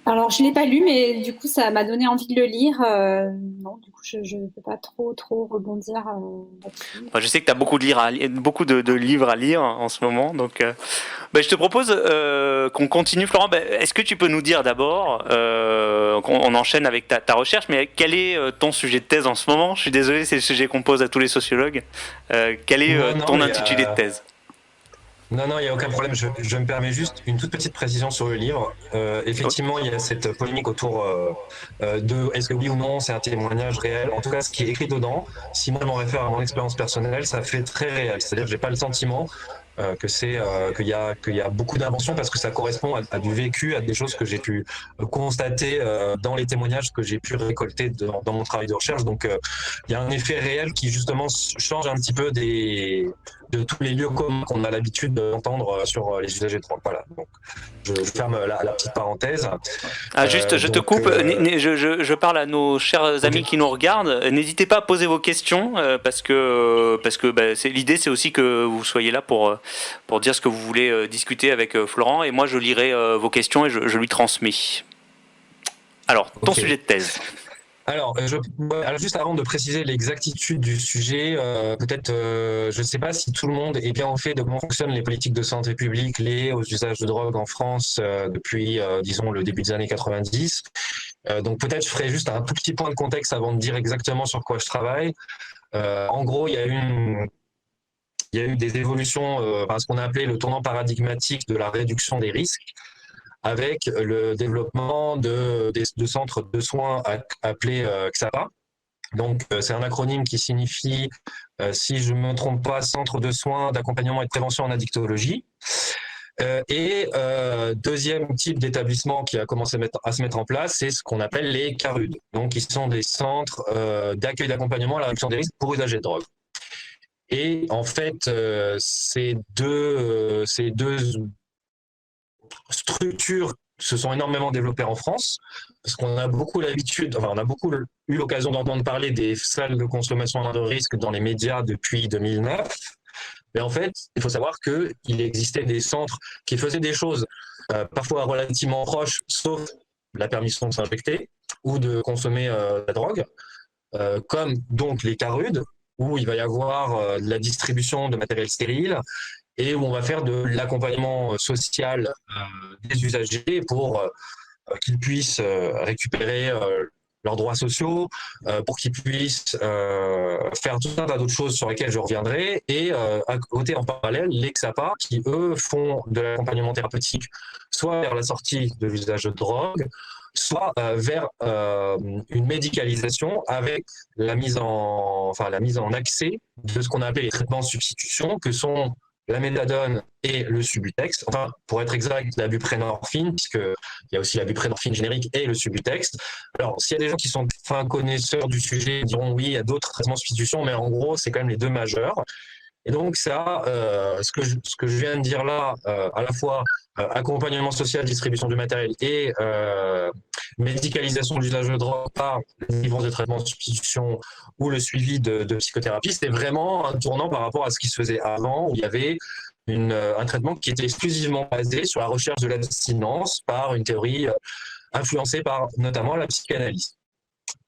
Alors, je l'ai pas lu, mais du coup, ça m'a donné envie de le lire. Non, du coup, je ne peux pas trop rebondir là-dessus. Enfin, je sais que tu as beaucoup de livres à lire en ce moment, donc je te propose qu'on continue. Florent, est-ce que tu peux nous dire d'abord, on enchaîne avec ta recherche, mais quel est ton sujet de thèse en ce moment? Je suis désolé, c'est le sujet qu'on pose à tous les sociologues. Quel est ton intitulé de thèse? Non, il n'y a aucun problème. Je me permets juste une toute petite précision sur le livre. Effectivement, il y a cette polémique autour de est-ce que oui ou non c'est un témoignage réel. En tout cas, ce qui est écrit dedans, si moi je m'en réfère à mon expérience personnelle, ça fait très réel. C'est-à-dire que j'ai pas le sentiment qu'il y a beaucoup d'inventions parce que ça correspond à du vécu, à des choses que j'ai pu constater dans les témoignages que j'ai pu récolter dans mon travail de recherche. Donc, il y a un effet réel qui justement change un petit peu de tous les lieux communs qu'on a l'habitude d'entendre sur les usagers de drogue. Voilà. Donc, je ferme la petite parenthèse. Juste, je te coupe. Je parle à nos chers amis qui nous regardent. N'hésitez pas à poser vos questions parce que l'idée, c'est aussi que vous soyez là pour dire ce que vous voulez discuter avec Florent. Et moi, je lirai vos questions et je lui transmets. Alors, ton sujet de thèse. Alors, juste avant de préciser l'exactitude du sujet, peut-être, je ne sais pas si tout le monde est bien au fait de comment fonctionnent les politiques de santé publique liées aux usages de drogue en France depuis, disons, le début des années 90. Donc peut-être je ferai juste un tout petit point de contexte avant de dire exactement sur quoi je travaille. En gros, il y a eu des évolutions, ce qu'on a appelé le tournant paradigmatique de la réduction des risques, avec le développement de centres de soins appelés XAPA. Donc, c'est un acronyme qui signifie, si je ne me trompe pas, Centre de soins d'accompagnement et de prévention en addictologie. Deuxième type d'établissement qui a commencé à se mettre en place, c'est ce qu'on appelle les CARUD. Donc, ils sont des centres d'accueil d'accompagnement à la réduction des risques pour usagers de drogue. Et en fait, ces deux structures se sont énormément développées en France, parce qu'on a beaucoup eu l'occasion d'entendre parler des salles de consommation de risque dans les médias depuis 2009. Mais en fait, il faut savoir qu'il existait des centres qui faisaient des choses parfois relativement proches, sauf la permission de s'injecter ou de consommer la drogue, comme donc les CARUD, où il va y avoir de la distribution de matériel stérile et où on va faire de l'accompagnement social des usagers pour qu'ils puissent récupérer leurs droits sociaux, pour qu'ils puissent faire tout un tas d'autres choses sur lesquelles je reviendrai, et à côté, en parallèle, les XAPA qui, eux, font de l'accompagnement thérapeutique, soit vers la sortie de l'usage de drogue, soit vers une médicalisation avec la mise en accès de ce qu'on a appelé les traitements de substitution, que sont la méthadone et le Subutex. Enfin, pour être exact, la buprenorphine, puisqu'il y a aussi la buprenorphine générique et le Subutex. Alors, s'il y a des gens qui sont fins connaisseurs du sujet, ils diront oui, il y a d'autres traitements de substitution, mais en gros, c'est quand même les deux majeurs. Et donc, ça, ce que je viens de dire là, à la fois accompagnement social, distribution du matériel et médicalisation de l'usage de drogue par la délivrance de traitements de substitution ou le suivi de psychothérapie, c'était vraiment un tournant par rapport à ce qui se faisait avant, où il y avait un traitement qui était exclusivement basé sur la recherche de l'abstinence par une théorie influencée par notamment la psychanalyse.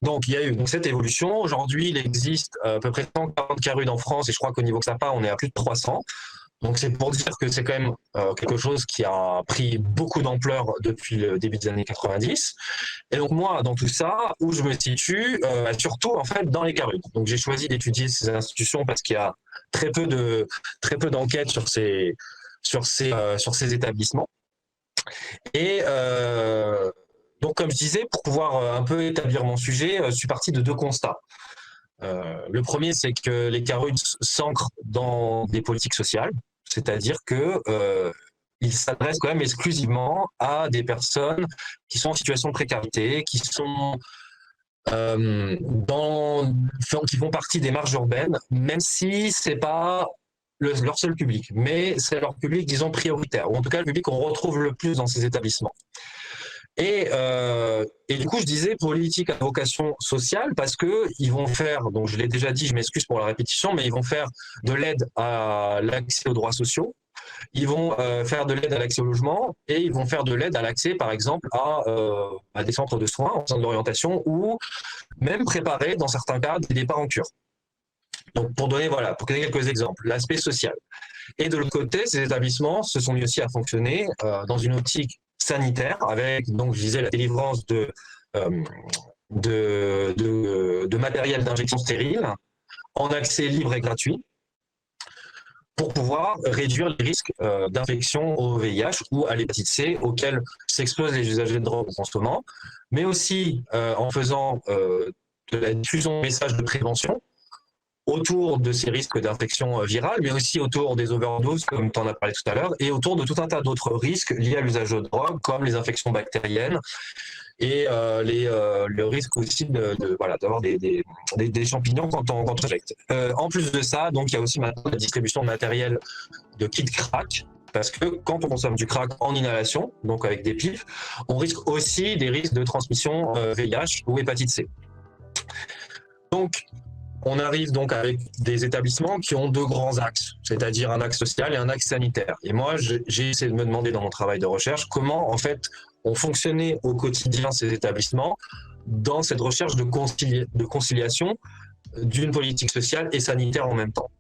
Donc, il y a eu cette évolution. Aujourd'hui, il existe à peu près 140 CARUD en France et je crois qu'au niveau XAPA, on est à plus de 300. Donc, c'est pour dire que c'est quand même quelque chose qui a pris beaucoup d'ampleur depuis le début des années 90. Et donc, moi, dans tout ça, où je me situe, surtout, en fait, dans les CARUD. Donc, j'ai choisi d'étudier ces institutions parce qu'il y a très peu d'enquêtes sur ces établissements. Et donc, comme je disais, pour pouvoir un peu établir mon sujet, je suis parti de deux constats. Le premier, c'est que les CARUD s'ancrent dans des politiques sociales, c'est-à-dire que ils s'adressent quand même exclusivement à des personnes qui sont en situation de précarité, qui sont qui font partie des marges urbaines, même si c'est pas leur seul public, mais c'est leur public, disons, prioritaire, ou en tout cas le public qu'on retrouve le plus dans ces établissements. Et du coup, je disais politique à vocation sociale parce que ils vont faire, donc je l'ai déjà dit, je m'excuse pour la répétition, mais ils vont faire de l'aide à l'accès aux droits sociaux, ils vont faire de l'aide à l'accès au logement et ils vont faire de l'aide à l'accès, par exemple, à des centres de soins, en centre d'orientation ou même préparer, dans certains cas, des départs en cure. Donc, pour donner quelques exemples, l'aspect social. Et de l'autre côté, ces établissements se sont mis aussi à fonctionner dans une optique sanitaire, avec, donc, je disais, la délivrance de matériel d'injection stérile en accès libre et gratuit pour pouvoir réduire les risques d'infection au VIH ou à l'hépatite C auxquels s'exposent les usagers de drogue en ce moment, mais aussi en faisant de la diffusion de messages de prévention autour de ces risques d'infection virale, mais aussi autour des overdoses, comme tu en as parlé tout à l'heure, et autour de tout un tas d'autres risques liés à l'usage de drogue, comme les infections bactériennes et le risque aussi d'avoir des champignons quand on injecte. En plus de ça, donc il y a aussi maintenant la distribution de matériel de kit crack, parce que quand on consomme du crack en inhalation, donc avec des pipes, on risque aussi des risques de transmission VIH ou hépatite C. Donc, on arrive donc avec des établissements qui ont deux grands axes, c'est-à-dire un axe social et un axe sanitaire. Et moi, j'ai essayé de me demander dans mon travail de recherche comment, en fait, ont fonctionné au quotidien ces établissements dans cette recherche de conciliation d'une politique sociale et sanitaire en même temps.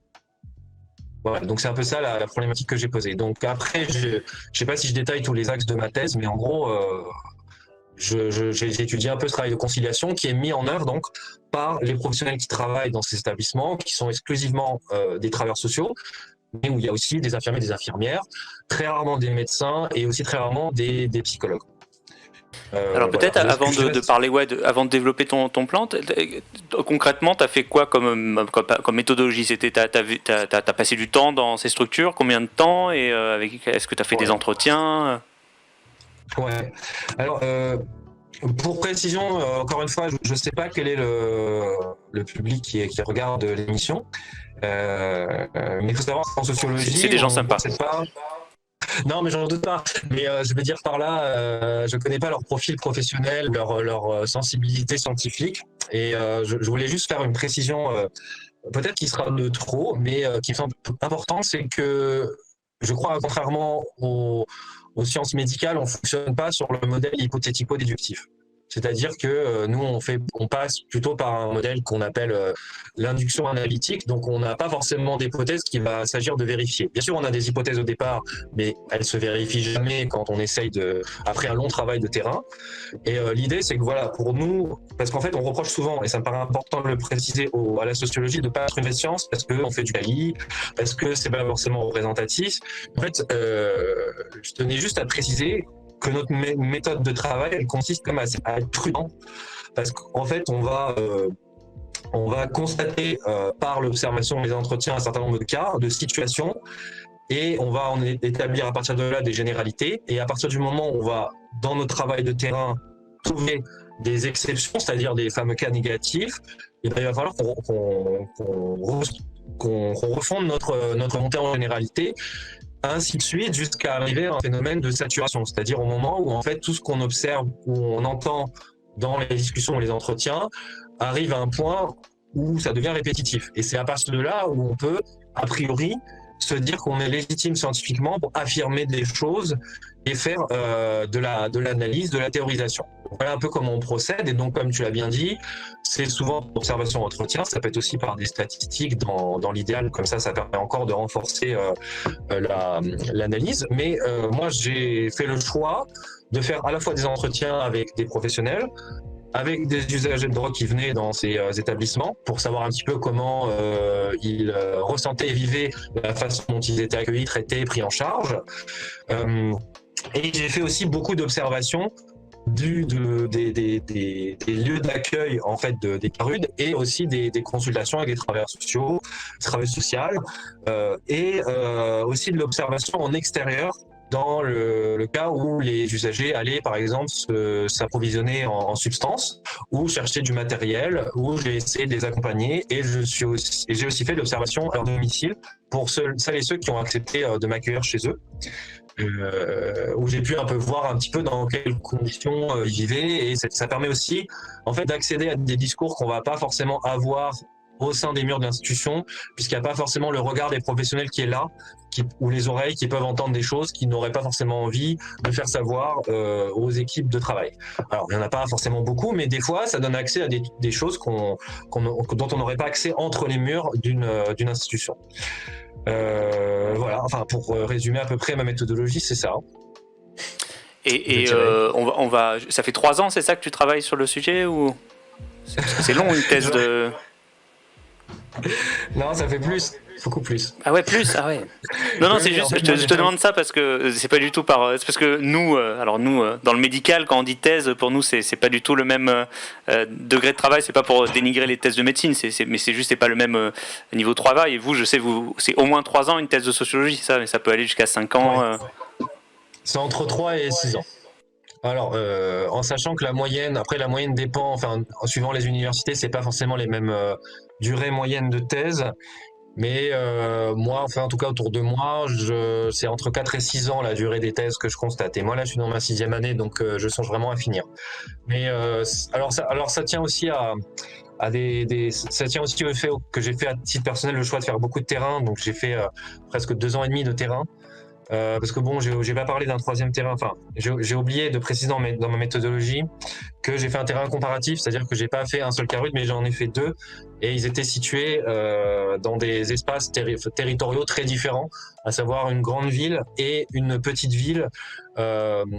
Voilà, donc c'est un peu ça la problématique que j'ai posée. Donc après, je ne sais pas si je détaille tous les axes de ma thèse, mais en gros, j'ai étudié un peu ce travail de conciliation qui est mis en œuvre donc par les professionnels qui travaillent dans ces établissements, qui sont exclusivement des travailleurs sociaux, mais où il y a aussi des infirmiers, des infirmières, très rarement des médecins et aussi très rarement des psychologues. Alors peut-être avant de parler, avant de développer ton plan, concrètement, tu as fait quoi comme méthodologie? C'était t'as passé du temps dans ces structures? Combien de temps? Et est-ce que tu as fait des entretiens? Ouais. Alors, pour précision, encore une fois, je ne sais pas quel est le public qui regarde l'émission, mais il faut savoir qu'en sociologie, c'est des gens sympas. Non, mais j'en doute pas. Mais je veux dire par là, je connais pas leur profil professionnel, leur sensibilité scientifique, et je voulais juste faire une précision, peut-être qui sera de trop, mais qui me semble important, c'est que je crois, contrairement aux aux sciences médicales, on fonctionne pas sur le modèle hypothético-déductif. C'est-à-dire que nous, on passe plutôt par un modèle qu'on appelle l'induction analytique. Donc, on n'a pas forcément d'hypothèse qu'il va s'agir de vérifier. Bien sûr, on a des hypothèses au départ, mais elles se vérifient jamais quand on essaye après un long travail de terrain. Et l'idée, c'est que voilà, pour nous, parce qu'en fait, on reproche souvent, et ça me paraît important de le préciser à la sociologie, de pas être une vraie science parce qu'on fait du quali, parce que c'est pas forcément représentatif. En fait, je tenais juste à préciser que notre méthode de travail, elle consiste comme à être prudent, parce qu'en fait, on va constater par l'observation des entretiens un certain nombre de cas, de situations, et on va en établir à partir de là des généralités, et à partir du moment où on va, dans notre travail de terrain, trouver des exceptions, c'est-à-dire des fameux cas négatifs, et bien, il va falloir qu'on refonde notre montée en généralité, ainsi de suite, jusqu'à arriver à un phénomène de saturation, c'est-à-dire au moment où en fait tout ce qu'on observe, où on entend dans les discussions ou les entretiens, arrive à un point où ça devient répétitif. Et c'est à partir de là où on peut, a priori, se dire qu'on est légitime scientifiquement pour affirmer des choses et faire de l'analyse, de la théorisation. Voilà un peu comment on procède. Et donc, comme tu l'as bien dit, c'est souvent observation entretien. Ça peut être aussi par des statistiques dans l'idéal. Comme ça permet encore de renforcer l'analyse. Mais moi, j'ai fait le choix de faire à la fois des entretiens avec des professionnels, avec des usagers de drogue qui venaient dans ces établissements pour savoir un petit peu comment ils ressentaient et vivaient la façon dont ils étaient accueillis, traités, pris en charge. Et j'ai fait aussi beaucoup d'observations des lieux d'accueil en fait des CARUD et aussi des consultations avec des travailleurs sociaux, des travailleurs sociales et aussi de l'observation en extérieur dans le cas où les usagers allaient par exemple s'approvisionner en substances ou chercher du matériel, où j'ai essayé de les accompagner et j'ai aussi fait de l'observation à leur domicile pour celles et ceux qui ont accepté de m'accueillir chez eux. Où j'ai pu un peu voir un petit peu dans quelles conditions ils vivaient, et ça permet aussi en fait d'accéder à des discours qu'on va pas forcément avoir au sein des murs de l'institution, puisqu'il n'y a pas forcément le regard des professionnels qui est là, ou les oreilles qui peuvent entendre des choses qu'ils n'auraient pas forcément envie de faire savoir aux équipes de travail. Alors, il n'y en a pas forcément beaucoup, mais des fois, ça donne accès à des choses dont on n'aurait pas accès entre les murs d'une institution. Voilà, enfin, pour résumer à peu près ma méthodologie, c'est ça. Et ça fait 3 ans, c'est ça que tu travailles sur le sujet, ou c'est long une thèse de... Non, ça fait plus, beaucoup plus. Ah ouais, plus, ah ouais. Non, c'est juste, je te demande ça parce que c'est pas du tout c'est parce que nous, dans le médical, quand on dit thèse, pour nous, c'est pas du tout le même degré de travail. C'est pas pour dénigrer les thèses de médecine, mais c'est juste, c'est pas le même niveau de travail. Et vous, je sais, c'est au moins 3 ans une thèse de sociologie, ça, mais ça peut aller jusqu'à 5 ans. Ouais. C'est entre 3 et 6 ans. Alors, en sachant que la moyenne dépend, enfin, en suivant les universités, c'est pas forcément les mêmes durées moyennes de thèse, mais moi, enfin, en tout cas, autour de moi, c'est entre 4 et 6 ans la durée des thèses que je constate. Et moi, là, je suis dans ma 6e année, donc je songe vraiment à finir. Mais alors ça tient aussi ça tient aussi au fait que j'ai fait à titre personnel le choix de faire beaucoup de terrain, donc j'ai fait presque 2 ans et demi de terrain. Parce que bon, j'ai pas parlé d'un 3e terrain. Enfin, j'ai oublié de préciser dans ma méthodologie que j'ai fait un terrain comparatif, c'est-à-dire que j'ai pas fait un seul CARUD, mais j'en ai fait 2, et ils étaient situés dans des espaces territoriaux très différents, à savoir une grande ville et une petite ville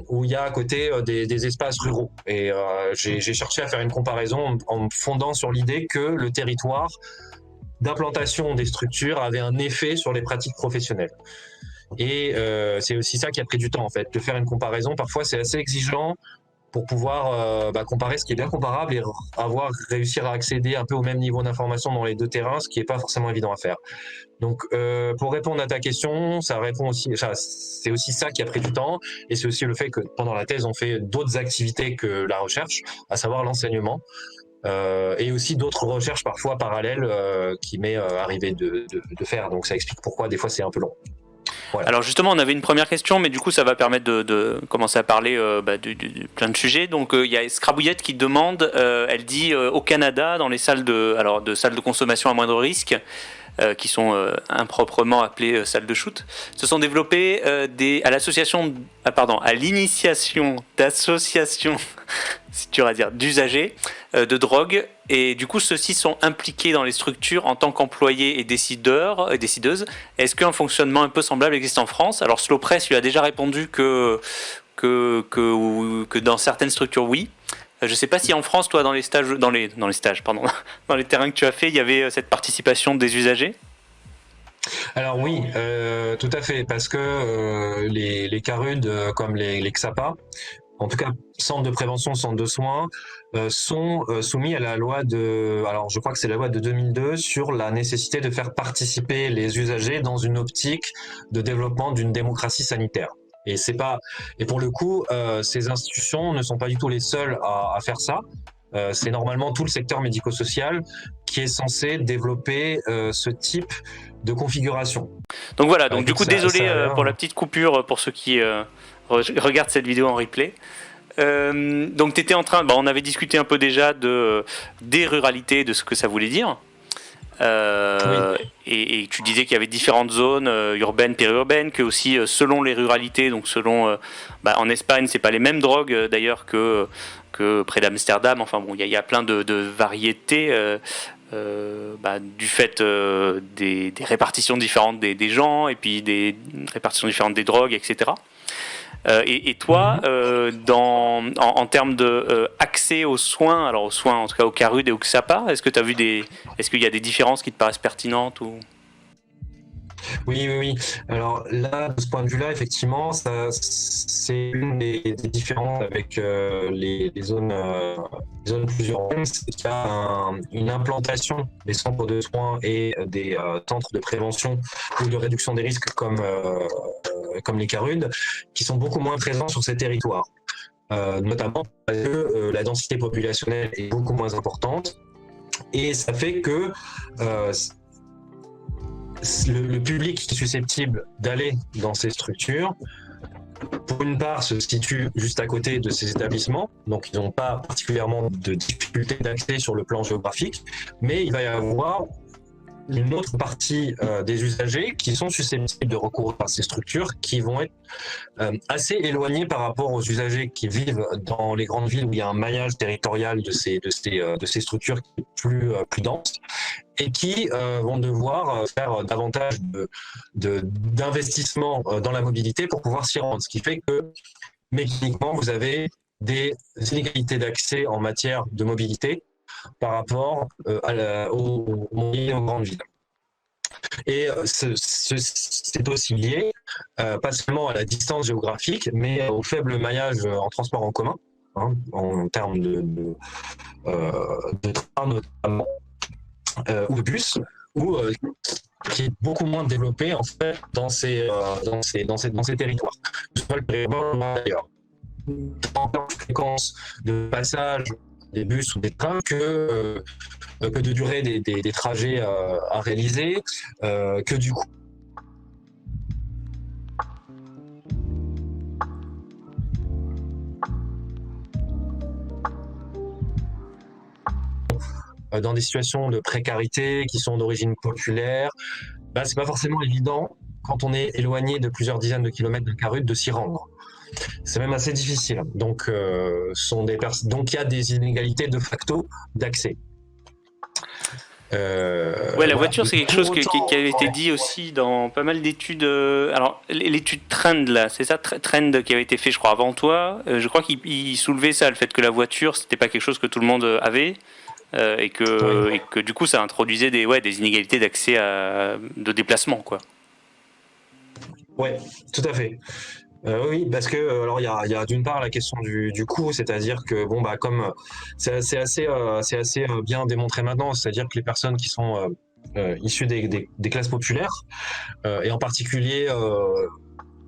où il y a à côté des espaces ruraux. Et j'ai cherché à faire une comparaison en me fondant sur l'idée que le territoire d'implantation des structures avait un effet sur les pratiques professionnelles. Et c'est aussi ça qui a pris du temps en fait, de faire une comparaison. Parfois c'est assez exigeant pour pouvoir comparer ce qui est bien comparable et réussir à accéder un peu au même niveau d'information dans les 2 terrains, ce qui est pas forcément évident à faire. Donc pour répondre à ta question, c'est aussi ça qui a pris du temps, et c'est aussi le fait que pendant la thèse on fait d'autres activités que la recherche, à savoir l'enseignement. Et aussi d'autres recherches parfois parallèles qui m'est arrivé de faire. Donc ça explique pourquoi des fois c'est un peu long. Voilà. Alors justement, on avait une première question, mais du coup, ça va permettre de commencer à parler de plein de sujets. Donc, il y a Scrabouillette qui demande, elle dit au Canada, dans les salles de consommation à moindre risque, qui sont improprement appelées salles de shoot, se sont développées à l'initiation d'associations c'est dur à dire, d'usagers de drogue, et du coup ceux-ci sont impliqués dans les structures en tant qu'employés et décideurs et décideuses. Est-ce qu'un fonctionnement un peu semblable existe en France? Alors Slow Press lui a déjà répondu que dans certaines structures oui. Je ne sais pas si en France, toi, dans les stages, pardon, dans les terrains que tu as fait, il y avait cette participation des usagers. Alors oui, tout à fait, parce que les CARUD, comme les XAPA, en tout cas centres de prévention, centres de soins, sont soumis à la loi alors je crois que c'est la loi de 2002 sur la nécessité de faire participer les usagers dans une optique de développement d'une démocratie sanitaire. Et pour le coup, ces institutions ne sont pas du tout les seules à faire ça. C'est normalement tout le secteur médico-social qui est censé développer ce type de configuration. Donc voilà, donc du coup, désolé pour la petite coupure pour ceux qui regardent cette vidéo en replay. Donc tu étais en train, on avait discuté un peu déjà des ruralités, de ce que ça voulait dire. Oui. Et tu disais qu'il y avait différentes zones urbaines, périurbaines, que aussi selon les ruralités, donc selon en Espagne, c'est pas les mêmes drogues d'ailleurs que près d'Amsterdam. Enfin bon, il y a plein de variétés du fait des répartitions différentes des gens et puis des répartitions différentes des drogues, etc. Et toi, en termes de accès aux soins, alors aux soins, en tout cas au CARUD et au XAPA, est-ce que tu as vu est-ce qu'il y a des différences qui te paraissent pertinentes ou... Oui. Alors là, de ce point de vue-là, effectivement, c'est une des différences avec les zones plus urbaines, c'est qu'il y a une implantation des centres de soins et des centres de prévention ou de réduction des risques comme les CARUD, qui sont beaucoup moins présents sur ces territoires. Notamment parce que la densité populationnelle est beaucoup moins importante, et ça fait que le public qui est susceptible d'aller dans ces structures, pour une part, se situe juste à côté de ces établissements, donc ils n'ont pas particulièrement de difficultés d'accès sur le plan géographique, mais il va y avoir une autre partie des usagers qui sont susceptibles de recourir à ces structures, qui vont être assez éloignés par rapport aux usagers qui vivent dans les grandes villes où il y a un maillage territorial de ces structures qui est plus dense, et qui vont devoir faire davantage d'investissement dans la mobilité pour pouvoir s'y rendre. Ce qui fait que mécaniquement, vous avez des inégalités d'accès en matière de mobilité par rapport aux moyennes et aux grandes villes. Et c'est aussi lié, pas seulement à la distance géographique, mais au faible maillage en transport en commun, en termes de train notamment, ou de bus, qui est beaucoup moins développé en fait dans ces territoires. Que ce soit le périurbain d'ailleurs. En termes de fréquence de passage des bus ou des trains que de durée des trajets à réaliser, que du coup dans des situations de précarité qui sont d'origine populaire, c'est pas forcément évident quand on est éloigné de plusieurs dizaines de kilomètres d'un CARUD de s'y rendre. C'est même assez difficile. Donc, donc il y a des inégalités de facto d'accès. La voiture, c'est quelque chose qui avait été dit aussi dans pas mal d'études. Alors, l'étude Trend, là, c'est ça, Trend qui avait été fait, je crois, avant toi. Je crois qu'il soulevait ça, le fait que la voiture, c'était pas quelque chose que tout le monde avait. Et que du coup, ça introduisait des inégalités d'accès de déplacement, quoi. Ouais, tout à fait. Oui, parce que alors il y a d'une part la question du coût, c'est-à-dire que comme c'est assez bien démontré maintenant, c'est-à-dire que les personnes qui sont issues des classes populaires et en particulier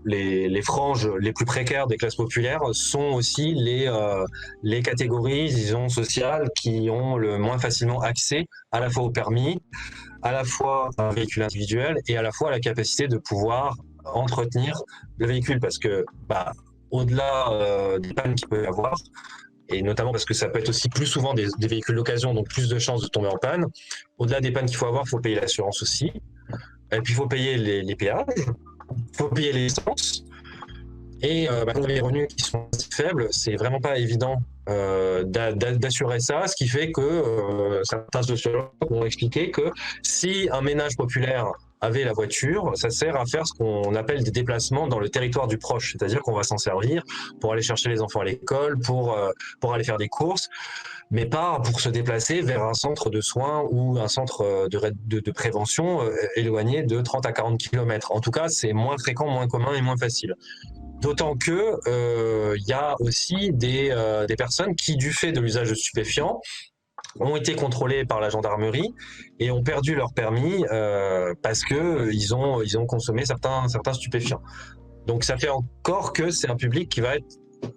les franges les plus précaires des classes populaires sont aussi les catégories, disons, sociales qui ont le moins facilement accès à la fois au permis, à la fois à un véhicule individuel et à la fois à la capacité de pouvoir entretenir le véhicule, parce que au-delà des pannes qu'il peut y avoir, et notamment parce que ça peut être aussi plus souvent des véhicules d'occasion, donc plus de chances de tomber en panne. Au-delà des pannes qu'il faut avoir, il faut payer l'assurance aussi. Et puis il faut payer les péages, il faut payer les licences. Et pour les revenus qui sont assez faibles, c'est vraiment pas évident d'assurer ça, ce qui fait que certains sociologues ont expliqué que si un ménage populaire avait la voiture, ça sert à faire ce qu'on appelle des déplacements dans le territoire du proche, c'est-à-dire qu'on va s'en servir pour aller chercher les enfants à l'école, pour aller faire des courses, mais pas pour se déplacer vers un centre de soins ou un centre de prévention éloigné de 30 à 40 km. En tout cas, c'est moins fréquent, moins commun et moins facile. D'autant que y a aussi des personnes qui, du fait de l'usage de stupéfiants, ont été contrôlés par la gendarmerie et ont perdu leur permis parce que ils ont consommé certains stupéfiants. Donc ça fait encore que c'est un public qui va être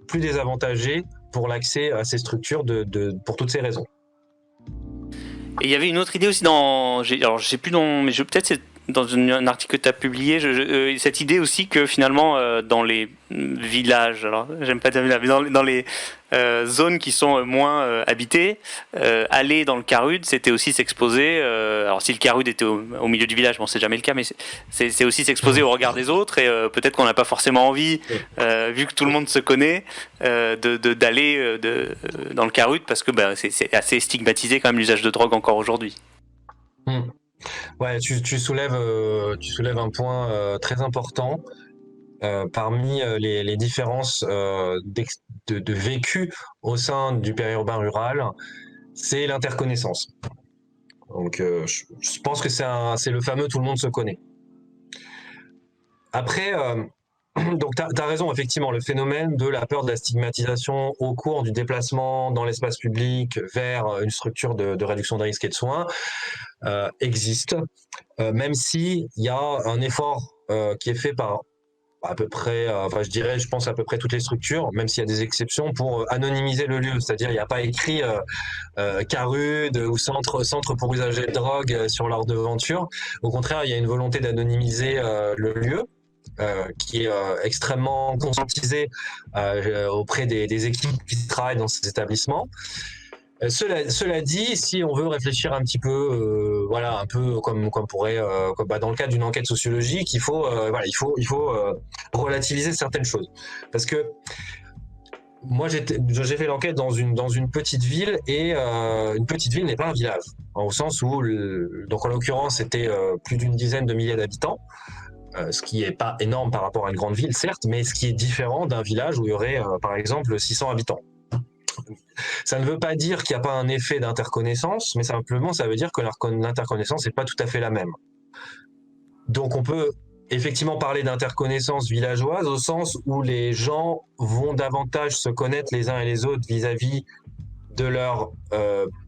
plus désavantagé pour l'accès à ces structures pour toutes ces raisons. Et il y avait une autre idée aussi alors je sais plus mais peut-être c'est dans un article que tu as publié, cette idée aussi que finalement dans les villages, alors j'aime pas dire village, mais dans les zones qui sont moins habitées, aller dans le Carude, c'était aussi s'exposer. Alors si le Carude était au milieu du village, bon c'est jamais le cas, mais c'est aussi s'exposer au regard des autres et peut-être qu'on n'a pas forcément envie, vu que tout le monde se connaît, d'aller dans le Carude parce que c'est assez stigmatisé quand même l'usage de drogue encore aujourd'hui. Ouais, tu soulèves un point très important parmi les différences de vécu au sein du périurbain rural, c'est l'interconnaissance. Donc, je pense que c'est le fameux tout le monde se connaît. Après, donc t'as raison, effectivement, le phénomène de la peur de la stigmatisation au cours du déplacement dans l'espace public vers une structure de réduction de risque et de soins existe, même si il y a un effort qui est fait par à peu près, je pense à peu près toutes les structures, même s'il y a des exceptions, pour anonymiser le lieu. C'est-à-dire, il n'y a pas écrit Carude ou centre pour usagers de drogue sur leur devanture. Au contraire, il y a une volonté d'anonymiser le lieu. Qui est extrêmement conscientisé auprès des équipes qui travaillent dans ces établissements. Cela dit, si on veut réfléchir un petit peu, un peu comme pourrait, dans le cadre d'une enquête sociologique, il faut relativiser certaines choses, parce que moi j'ai fait l'enquête dans une petite ville et une petite ville n'est pas un village, au sens où donc en l'occurrence c'était plus d'une dizaine de milliers d'habitants. Ce qui est pas énorme par rapport à une grande ville, certes, mais ce qui est différent d'un village où il y aurait, par exemple, 600 habitants. Ça ne veut pas dire qu'il n'y a pas un effet d'interconnaissance, mais simplement ça veut dire que l'interconnaissance n'est pas tout à fait la même. Donc on peut effectivement parler d'interconnaissance villageoise au sens où les gens vont davantage se connaître les uns et les autres vis-à-vis de leur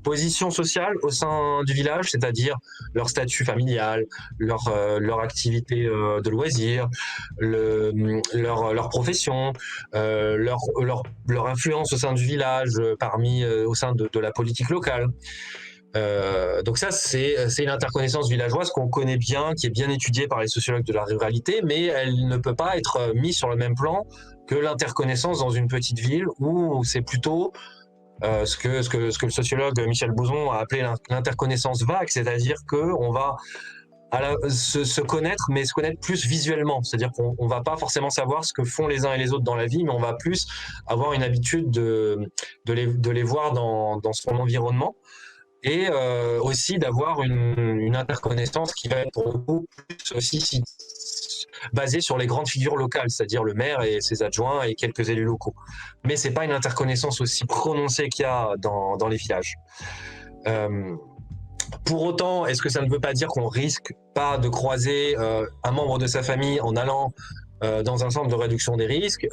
position sociale au sein du village, c'est-à-dire leur statut familial, leur activité de loisirs, leur profession, leur influence au sein du village, au sein de la politique locale. Donc ça, c'est une interconnaissance villageoise qu'on connaît bien, qui est bien étudiée par les sociologues de la ruralité, mais elle ne peut pas être mise sur le même plan que l'interconnaissance dans une petite ville où c'est plutôt ce que le sociologue Michel Bouzon a appelé l'interconnaissance vague, c'est-à-dire qu'on va se connaître, mais se connaître plus visuellement, c'est-à-dire qu'on va pas forcément savoir ce que font les uns et les autres dans la vie, mais on va plus avoir une habitude de les voir dans son environnement, et aussi d'avoir une interconnaissance qui va être pour le coup plus aussi basée sur les grandes figures locales, c'est-à-dire le maire et ses adjoints et quelques élus locaux. Mais c'est pas une interconnaissance aussi prononcée qu'il y a dans les villages. Pour autant, est-ce que ça ne veut pas dire qu'on risque pas de croiser un membre de sa famille en allant dans un centre de réduction des risques?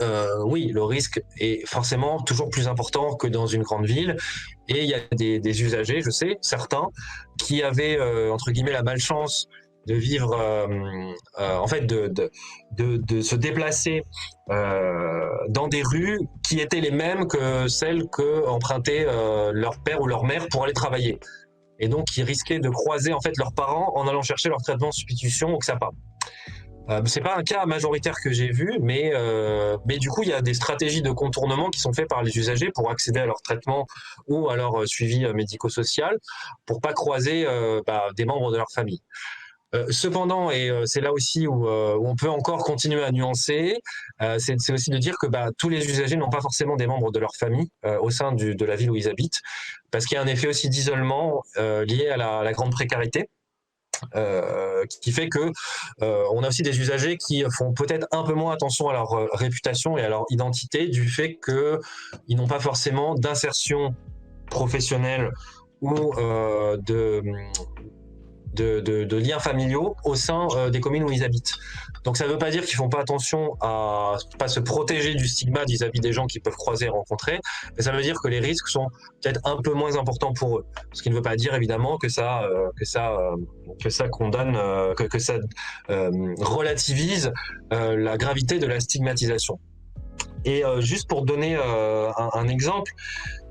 Oui, le risque est forcément toujours plus important que dans une grande ville. Et il y a des usagers, je sais, certains, qui avaient, entre guillemets, la malchance de vivre, en fait, de se déplacer dans des rues qui étaient les mêmes que celles que empruntaient leur père ou leur mère pour aller travailler. Et donc, ils risquaient de croiser en fait leurs parents en allant chercher leur traitement de substitution au XAPA. C'est pas un cas majoritaire que j'ai vu, mais du coup, il y a des stratégies de contournement qui sont faites par les usagers pour accéder à leur traitement ou à leur suivi médico-social pour pas croiser des membres de leur famille. Cependant, et c'est là aussi où on peut encore continuer à nuancer, c'est aussi de dire que tous les usagers n'ont pas forcément des membres de leur famille au sein de la ville où ils habitent, parce qu'il y a un effet aussi d'isolement lié à la grande précarité. Qui fait que on a aussi des usagers qui font peut-être un peu moins attention à leur réputation et à leur identité du fait qu'ils n'ont pas forcément d'insertion professionnelle ou de liens familiaux au sein des communes où ils habitent. Donc ça ne veut pas dire qu'ils font pas attention à pas se protéger du stigma vis-à-vis des gens qu'ils peuvent croiser et rencontrer, mais ça veut dire que les risques sont peut-être un peu moins importants pour eux. Ce qui ne veut pas dire évidemment que ça condamne, que ça relativise la gravité de la stigmatisation. Et juste pour donner un exemple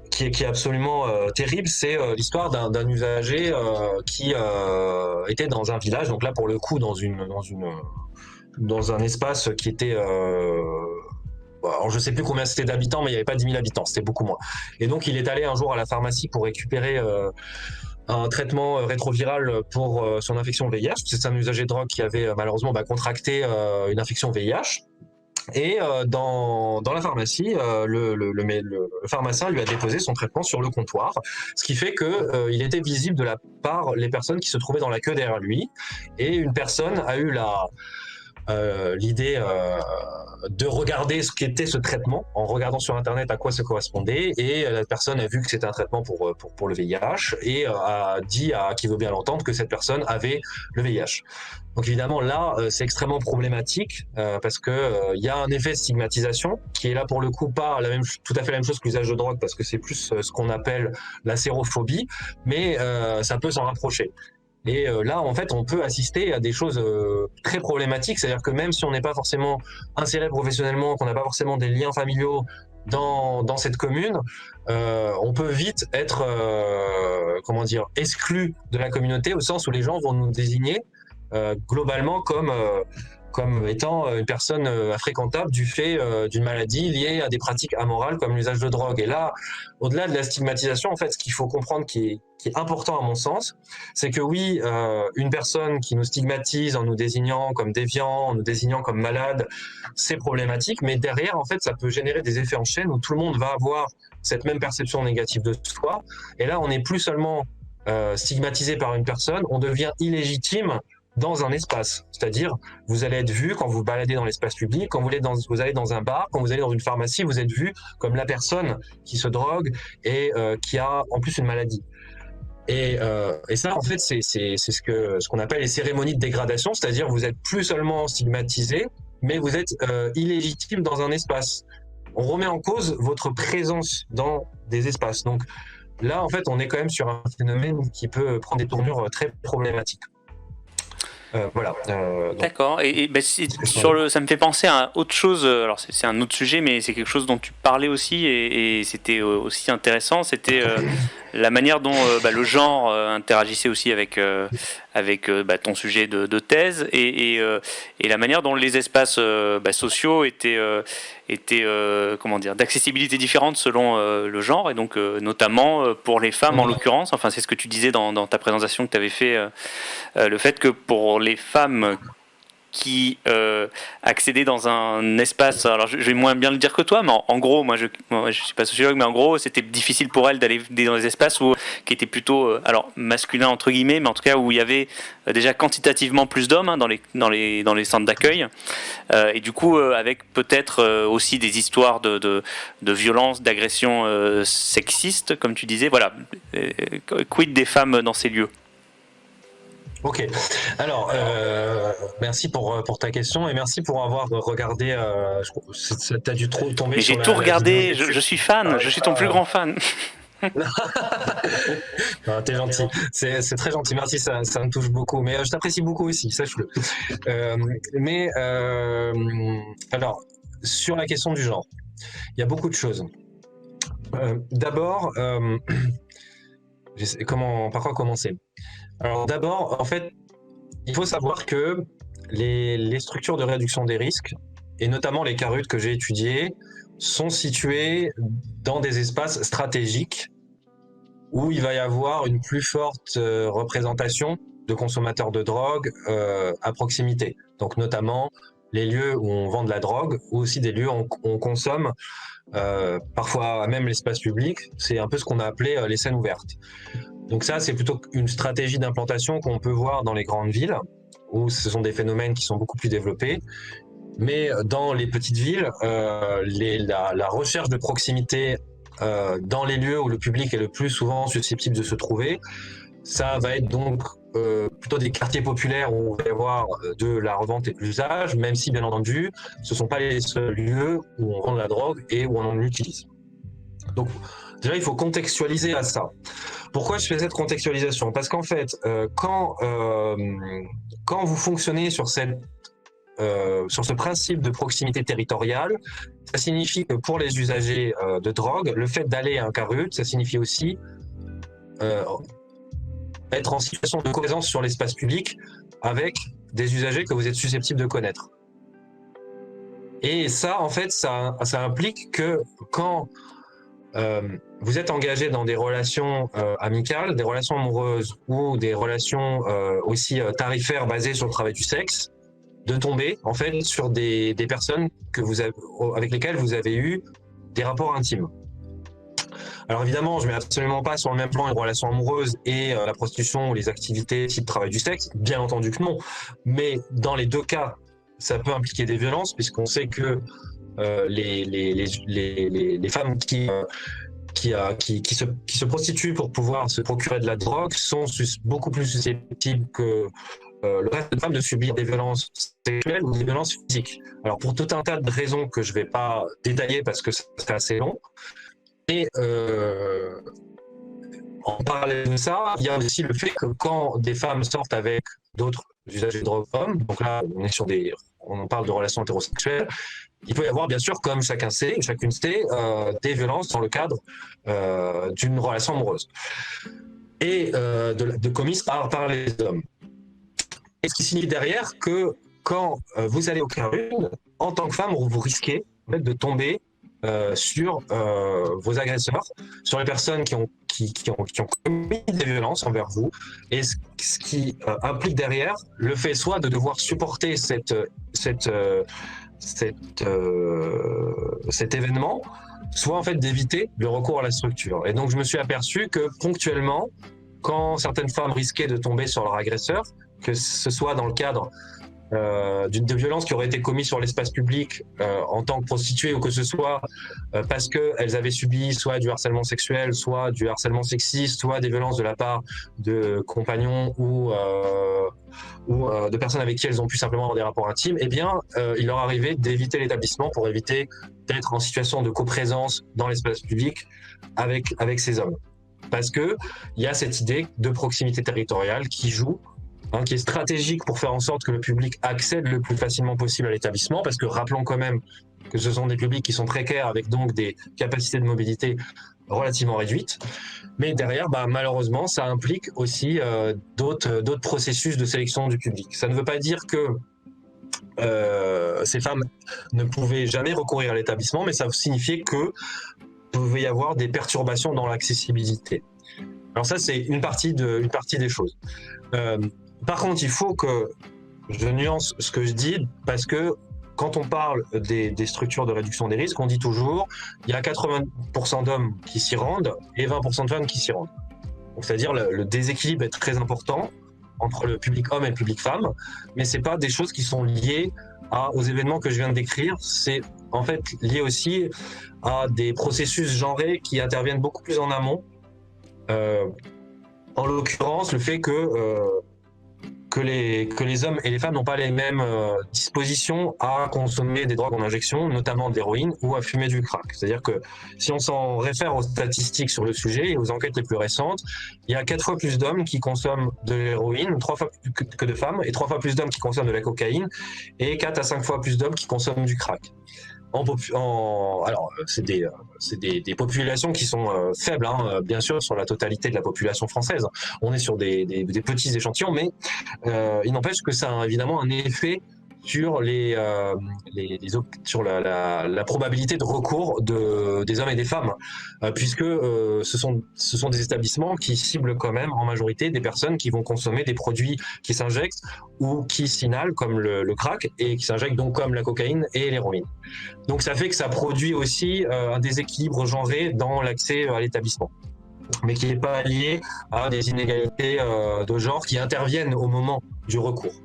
qui est absolument terrible, c'est l'histoire d'un usager qui était dans un village, donc là pour le coup dans un espace qui était alors je sais plus combien c'était d'habitants, mais il n'y avait pas 10 000 habitants, c'était beaucoup moins. Et donc il est allé un jour à la pharmacie pour récupérer un traitement rétroviral pour son infection VIH. C'est un usager de drogue qui avait malheureusement contracté une infection VIH. Et dans la pharmacie, le pharmacien lui a déposé son traitement sur le comptoir, ce qui fait que il était visible de la part les personnes qui se trouvaient dans la queue derrière lui. Et une personne a eu l'idée de regarder ce qu'était ce traitement en regardant sur internet à quoi ça correspondait, et la personne a vu que c'était un traitement pour le VIH et a dit à qui veut bien l'entendre que cette personne avait le VIH. Donc évidemment là c'est extrêmement problématique parce que il y a un effet de stigmatisation qui est là pour le coup pas tout à fait la même chose que l'usage de drogue, parce que c'est plus ce qu'on appelle la sérophobie, mais ça peut s'en rapprocher. Et là, en fait, on peut assister à des choses très problématiques. C'est-à-dire que même si on n'est pas forcément inséré professionnellement, qu'on n'a pas forcément des liens familiaux dans cette commune, on peut vite être, exclu de la communauté, au sens où les gens vont nous désigner globalement comme étant une personne infréquentable du fait d'une maladie liée à des pratiques amorales comme l'usage de drogue. Et là, au-delà de la stigmatisation, en fait, ce qu'il faut comprendre qui est important à mon sens, c'est que oui, une personne qui nous stigmatise en nous désignant comme déviants, en nous désignant comme malades, c'est problématique, mais derrière, en fait, ça peut générer des effets en chaîne où tout le monde va avoir cette même perception négative de soi. Et là, on n'est plus seulement stigmatisé par une personne, on devient illégitime dans un espace. C'est-à-dire, vous allez être vu quand vous baladez dans l'espace public, quand vous allez dans un bar, quand vous allez dans une pharmacie, vous êtes vu comme la personne qui se drogue et qui a en plus une maladie. Et ça, en fait, c'est ce qu'on appelle les cérémonies de dégradation, c'est-à-dire vous êtes plus seulement stigmatisé, mais vous êtes illégitime dans un espace. On remet en cause votre présence dans des espaces. Donc là, en fait, on est quand même sur un phénomène qui peut prendre des tournures très problématiques. Voilà. D'accord. Ça me fait penser à autre chose. Alors c'est un autre sujet, mais c'est quelque chose dont tu parlais aussi, et c'était aussi intéressant. C'était la manière dont le genre interagissait aussi avec ton sujet de thèse, et la manière dont les espaces sociaux étaient d'accessibilité différente selon le genre, et donc notamment pour les femmes en l'occurrence. Enfin, c'est ce que tu disais dans ta présentation que tu avais fait, le fait que pour les femmes qui accédaient dans un espace, alors je vais moins bien le dire que toi, mais en gros, moi je suis pas sociologue, mais en gros c'était difficile pour elles d'aller dans des espaces qui étaient plutôt masculins entre guillemets, mais en tout cas où il y avait déjà quantitativement plus d'hommes dans les centres d'accueil, et du coup avec peut-être aussi des histoires de violence, d'agression sexiste, comme tu disais. Voilà, quid des femmes dans ces lieux? Ok, alors merci pour ta question, et merci pour avoir regardé. T'as dû trop tomber. Mais j'ai tout regardé. Je suis fan. Je suis ton plus grand fan. Non, t'es gentil, c'est très gentil, merci, ça me touche beaucoup, mais je t'apprécie beaucoup aussi, sache-le. Alors, sur la question du genre, il y a beaucoup de choses. D'abord, par quoi commencer? Alors d'abord, en fait, il faut savoir que les structures de réduction des risques, et notamment les CARUT que j'ai étudiées, sont situées dans des espaces stratégiques où il va y avoir une plus forte représentation de consommateurs de drogue à proximité. Donc notamment les lieux où on vend de la drogue, ou aussi des lieux où on consomme, parfois même l'espace public. C'est un peu ce qu'on a appelé les scènes ouvertes. Donc ça, c'est plutôt une stratégie d'implantation qu'on peut voir dans les grandes villes, où ce sont des phénomènes qui sont beaucoup plus développés. Mais dans les petites villes, la recherche de proximité dans les lieux où le public est le plus souvent susceptible de se trouver, ça va être donc plutôt des quartiers populaires où on va y avoir de la revente et de l'usage, même si bien entendu, ce ne sont pas les seuls lieux où on vend de la drogue et où on en utilise. Donc déjà, il faut contextualiser à ça. Pourquoi je fais cette contextualisation? Parce qu'en fait, quand vous fonctionnez sur ce principe de proximité territoriale, ça signifie que pour les usagers de drogue, le fait d'aller à un CARUT, ça signifie aussi être en situation de présence sur l'espace public avec des usagers que vous êtes susceptibles de connaître. Et ça, en fait, ça implique que quand vous êtes engagé dans des relations amicales, des relations amoureuses ou des relations aussi tarifaires basées sur le travail du sexe, de tomber en fait sur des personnes avec lesquelles vous avez eu des rapports intimes. Alors évidemment, je mets absolument pas sur le même plan une relation amoureuse et la prostitution ou les activités type travail du sexe, bien entendu que non. Mais dans les deux cas, ça peut impliquer des violences, puisqu'on sait que les femmes qui se prostituent pour pouvoir se procurer de la drogue sont beaucoup plus susceptibles que le reste des femmes de subir des violences sexuelles ou des violences physiques. Alors pour tout un tas de raisons que je vais pas détailler parce que c'est assez long. Et en parallèle de ça, il y a aussi le fait que quand des femmes sortent avec d'autres usagers de drogue hommes, donc là on parle de relations hétérosexuelles, il peut y avoir bien sûr, comme chacune sait, des violences dans le cadre d'une relation amoureuse et de commises par les hommes. Et ce qui signifie derrière que quand vous allez au CARUT, en tant que femme, vous risquez en fait, de tomber sur vos agresseurs, sur les personnes qui ont commis des violences envers vous, et ce qui implique derrière le fait soit de devoir supporter cet événement, soit en fait d'éviter le recours à la structure. Et donc je me suis aperçu que ponctuellement, quand certaines femmes risquaient de tomber sur leur agresseur, que ce soit dans le cadre de violences qui auraient été commises sur l'espace public en tant que prostituées, ou que ce soit parce qu'elles avaient subi soit du harcèlement sexuel, soit du harcèlement sexiste, soit des violences de la part de compagnons ou de personnes avec qui elles ont pu simplement avoir des rapports intimes, eh bien, il leur arrivait d'éviter l'établissement pour éviter d'être en situation de coprésence dans l'espace public avec ces hommes. Parce que il y a cette idée de proximité territoriale qui joue, qui est stratégique pour faire en sorte que le public accède le plus facilement possible à l'établissement, parce que rappelons quand même que ce sont des publics qui sont précaires avec donc des capacités de mobilité relativement réduites. Mais derrière, malheureusement, ça implique aussi d'autres processus de sélection du public. Ça ne veut pas dire que ces femmes ne pouvaient jamais recourir à l'établissement, mais ça signifiait que pouvait y avoir des perturbations dans l'accessibilité. Alors ça, c'est une partie des choses. Par contre, il faut que je nuance ce que je dis, parce que quand on parle des structures de réduction des risques, on dit toujours il y a 80% d'hommes qui s'y rendent et 20% de femmes qui s'y rendent. Donc, c'est-à-dire le déséquilibre est très important entre le public homme et le public femme, mais c'est pas des choses qui sont liées aux événements que je viens de décrire. C'est en fait lié aussi à des processus genrés qui interviennent beaucoup plus en amont. En l'occurrence, le fait que les hommes et les femmes n'ont pas les mêmes dispositions à consommer des drogues en injection, notamment de l'héroïne, ou à fumer du crack. C'est-à-dire que si on s'en réfère aux statistiques sur le sujet et aux enquêtes les plus récentes, il y a 4 fois plus d'hommes qui consomment de l'héroïne, 3 fois plus que de femmes, et 3 fois plus d'hommes qui consomment de la cocaïne, et 4 à 5 fois plus d'hommes qui consomment du crack. Alors, c'est des populations qui sont faibles, hein, bien sûr, sur la totalité de la population française. On est sur des petits échantillons, mais il n'empêche que ça a évidemment un effet sur sur la probabilité de recours des hommes et des femmes, puisque ce sont des établissements qui ciblent quand même en majorité des personnes qui vont consommer des produits qui s'injectent ou qui s'inhalent comme le crack et qui s'injectent donc comme la cocaïne et l'héroïne. Donc ça fait que ça produit aussi un déséquilibre genré dans l'accès à l'établissement, mais qui n'est pas lié à des inégalités de genre qui interviennent au moment du recours.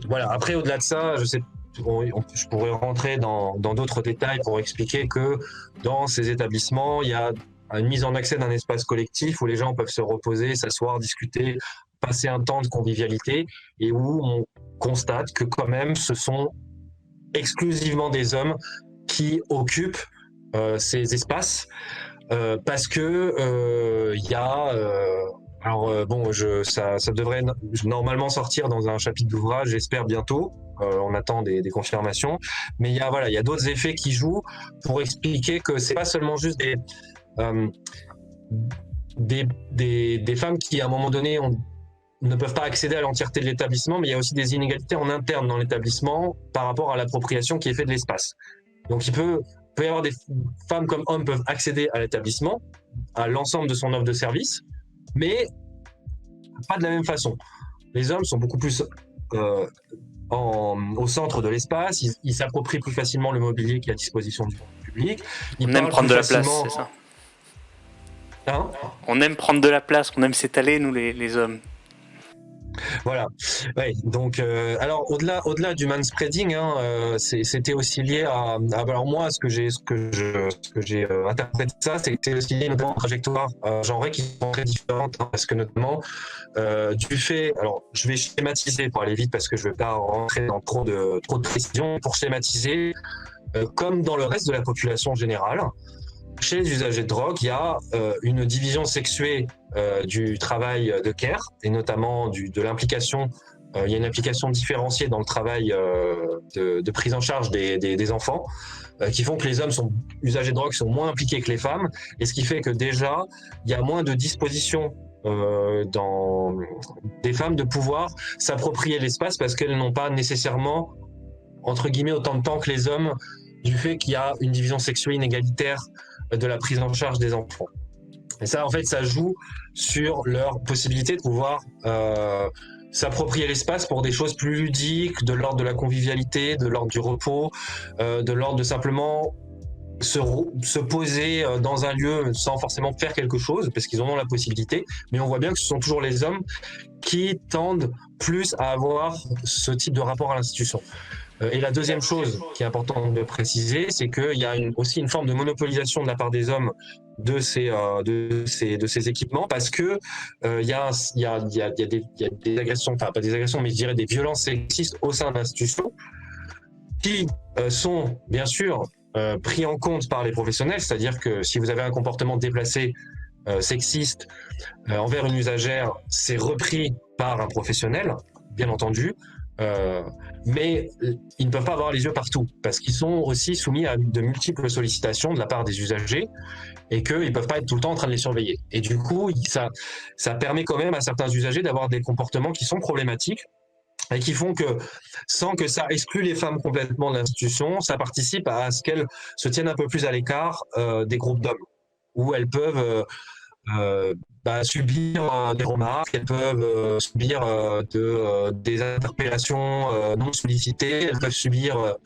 Voilà. Après, au-delà de ça, je pourrais rentrer dans d'autres détails pour expliquer que dans ces établissements, il y a une mise en accès d'un espace collectif où les gens peuvent se reposer, s'asseoir, discuter, passer un temps de convivialité, et où on constate que quand même ce sont exclusivement des hommes qui occupent ces espaces, parce que il y a ça devrait normalement sortir dans un chapitre d'ouvrage, j'espère bientôt. On attend des confirmations, mais il y a d'autres effets qui jouent pour expliquer que c'est pas seulement juste des femmes qui à un moment donné ne peuvent pas accéder à l'entièreté de l'établissement, mais il y a aussi des inégalités en interne dans l'établissement par rapport à l'appropriation qui est faite de l'espace. Donc il peut y avoir des femmes comme hommes peuvent accéder à l'établissement, à l'ensemble de son offre de service, mais pas de la même façon. Les hommes sont beaucoup plus au centre de l'espace, ils s'approprient plus facilement le mobilier qui est à disposition du public. On aime prendre de la place, c'est ça. Hein ? On aime prendre de la place, on aime s'étaler, nous les hommes. Voilà. Ouais. Donc, alors au-delà du manspreading, c'était aussi lié à alors moi ce que j'ai interprété ça, c'était aussi lié notamment aux trajectoires genrées qui sont très différentes, hein, parce que notamment du fait, alors je vais schématiser pour aller vite parce que je vais pas rentrer dans trop de précision. Pour schématiser, comme dans le reste de la population générale, chez les usagers de drogue, il y a une division sexuée du travail de care, et notamment de l'implication. Il y a une implication différenciée dans le travail de prise en charge des enfants, qui font que les hommes usagers de drogue sont moins impliqués que les femmes, et ce qui fait que déjà, il y a moins de dispositions dans des femmes de pouvoir s'approprier l'espace parce qu'elles n'ont pas nécessairement, entre guillemets, autant de temps que les hommes, du fait qu'il y a une division sexuée inégalitaire de la prise en charge des enfants. Et ça, en fait, ça joue sur leur possibilité de pouvoir s'approprier l'espace pour des choses plus ludiques, de l'ordre de la convivialité, de l'ordre du repos, de l'ordre de simplement se poser dans un lieu sans forcément faire quelque chose, parce qu'ils en ont la possibilité. Mais on voit bien que ce sont toujours les hommes qui tendent plus à avoir ce type de rapport à l'institution. Et la deuxième chose qui est importante de préciser, c'est qu'il y a aussi une forme de monopolisation de la part des hommes de ces équipements, parce que il y a des agressions, enfin pas des agressions, mais je dirais des violences sexistes au sein de l'institution qui sont bien sûr pris en compte par les professionnels, c'est-à-dire que si vous avez un comportement déplacé, sexiste envers une usagère, c'est repris par un professionnel, bien entendu. Mais ils ne peuvent pas avoir les yeux partout parce qu'ils sont aussi soumis à de multiples sollicitations de la part des usagers et qu'ils ne peuvent pas être tout le temps en train de les surveiller. Et du coup, ça permet quand même à certains usagers d'avoir des comportements qui sont problématiques et qui font que, sans que ça exclue les femmes complètement de l'institution, ça participe à ce qu'elles se tiennent un peu plus à l'écart des groupes d'hommes, où elles peuvent subir des remarques, elles peuvent subir des interpellations non sollicitées, elles peuvent subir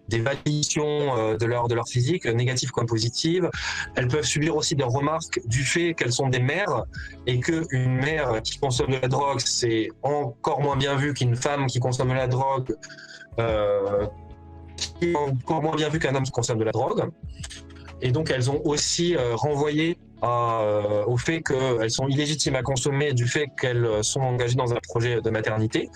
des validations de leur physique, négatives comme positives. Elles peuvent subir aussi des remarques du fait qu'elles sont des mères et qu'une mère qui consomme de la drogue, c'est encore moins bien vu qu'une femme qui consomme de la drogue, qui est encore moins bien vu qu'un homme qui consomme de la drogue. Et donc elles ont aussi renvoyé au fait qu'elles sont illégitimes à consommer du fait qu'elles sont engagées dans un projet de maternité.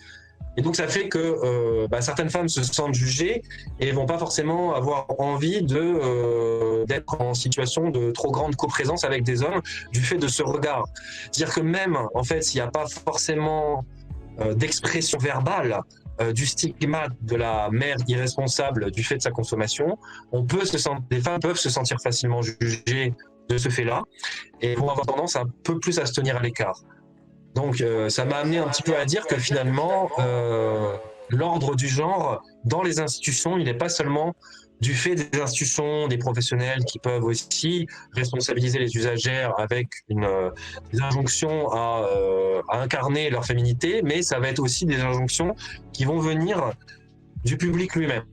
Et donc ça fait que certaines femmes se sentent jugées et vont pas forcément avoir envie d'être en situation de trop grande coprésence avec des hommes du fait de ce regard. C'est-à-dire que même, en fait, s'il n'y a pas forcément d'expression verbale du stigmate de la mère irresponsable du fait de sa consommation, les femmes peuvent se sentir facilement jugées de ce fait-là et vont avoir tendance un peu plus à se tenir à l'écart. Donc ça m'a amené un petit peu à dire que finalement l'ordre du genre dans les institutions, il n'est pas seulement du fait des institutions, des professionnels qui peuvent aussi responsabiliser les usagères avec des injonctions à incarner leur féminité, mais ça va être aussi des injonctions qui vont venir du public lui-même.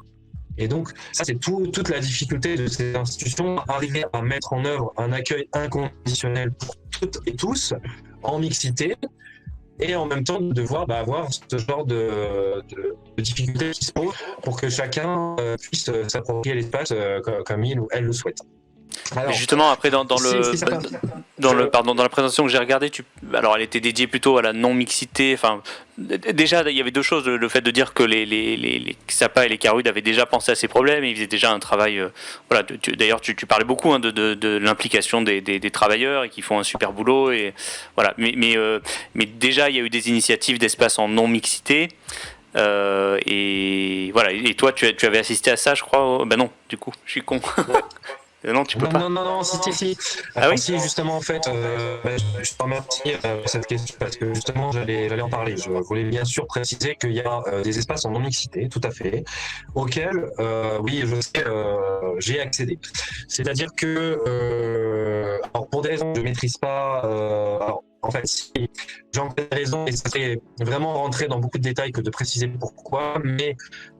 Et donc, ça, c'est toute la difficulté de ces institutions, arriver à mettre en œuvre un accueil inconditionnel pour toutes et tous, en mixité, et en même temps de devoir avoir ce genre de difficultés qui se posent pour que chacun puisse s'approprier l'espace comme il ou elle le souhaite. Alors, mais justement, après, dans la présentation que j'ai regardée, alors elle était dédiée plutôt à la non-mixité. Enfin, déjà, il y avait deux choses. Le fait de dire que les Xapa et les Carudes avaient déjà pensé à ces problèmes, et ils faisaient déjà un travail. Voilà. D'ailleurs, tu parlais beaucoup de l'implication des travailleurs et qui font un super boulot. Et voilà. Mais déjà, il y a eu des initiatives d'espace en non-mixité. Et voilà. Et toi, tu avais assisté à ça, je crois. Ben non, du coup, je suis con. Non, tu peux pas. Non, si. Ah oui, si, justement, en fait, je te remercie pour cette question parce que justement, j'allais en parler. Je voulais bien sûr préciser qu'il y a des espaces en non-mixité, tout à fait, auxquels, oui, je sais, j'ai accédé. C'est-à-dire que, alors pour des raisons que je ne maîtrise pas, alors, en fait, si j'en ai raison, et ça serait vraiment rentrer dans beaucoup de détails que de préciser pourquoi, mais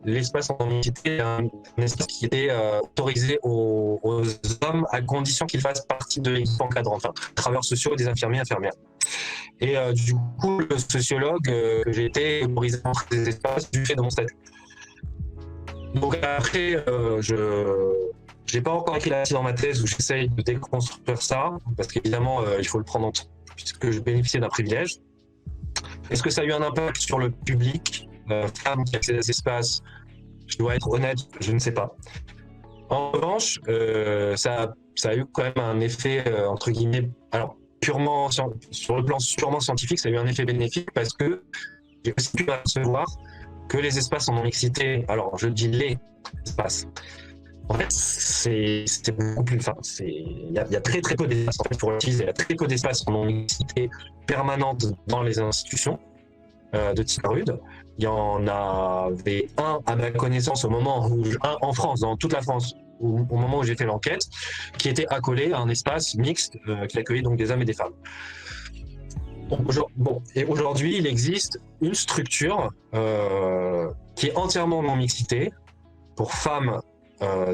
l'espace en non-mixité est un espace qui était autorisé aux hommes à condition qu'ils fassent partie de l'équipe encadrante, enfin, travailleurs sociaux et des infirmiers, infirmières. Et du coup, le sociologue que j'ai été autorisé à entrer dans ces espaces du fait de mon statut. Donc après, je n'ai pas encore écrit là-dessus dans ma thèse où j'essaye de déconstruire ça, parce qu'évidemment, il faut le prendre en compte, puisque je bénéficiais d'un privilège. Est-ce que ça a eu un impact sur le public, femmes qui accèdent à ces espaces? Je dois être honnête, je ne sais pas. En revanche, ça a eu quand même un effet, entre guillemets, alors purement sur le plan purement scientifique, ça a eu un effet bénéfique parce que j'ai aussi pu percevoir que les espaces en non-mixité, alors je dis les espaces, en fait, c'est beaucoup plus. Enfin, il y a très peu d'espace. En fait, pour l'utiliser, il y a très peu d'espace en non-mixité permanente dans les institutions de type rude. Il y en avait un à ma connaissance au moment où un en France, dans toute la France, au moment où j'ai fait l'enquête, qui était accolé à un espace mixte qui accueillait donc des hommes et des femmes. Bon, et aujourd'hui, il existe une structure qui est entièrement non-mixité pour femmes.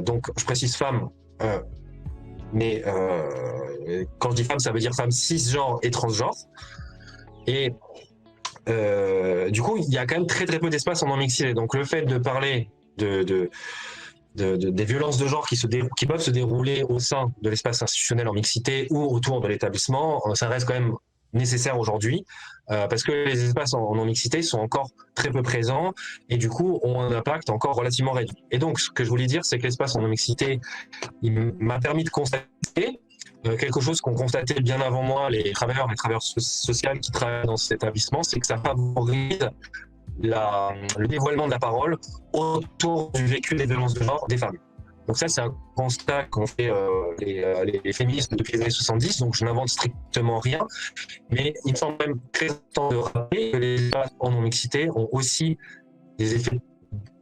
Donc, je précise femmes, mais quand je dis femmes, ça veut dire femmes cisgenres et transgenres. Et du coup, il y a quand même très peu d'espace en non-mixité. Donc, le fait de parler des violences de genre qui peuvent se dérouler au sein de l'espace institutionnel en mixité ou autour de l'établissement, ça reste quand même nécessaire aujourd'hui parce que les espaces en non-mixité sont encore très peu présents et du coup ont un impact encore relativement réduit. Et donc ce que je voulais dire, c'est que l'espace en non-mixité, il m'a permis de constater quelque chose qu'ont constaté bien avant moi les travailleurs sociales qui travaillent dans cet établissement, c'est que ça favorise le dévoilement de la parole autour du vécu des violences de genre des femmes. Donc ça, c'est un constat qu'ont fait les féministes depuis les années 70, donc je n'invente strictement rien, mais il me semble même très important de rappeler que les espaces en non-mixité ont aussi des effets,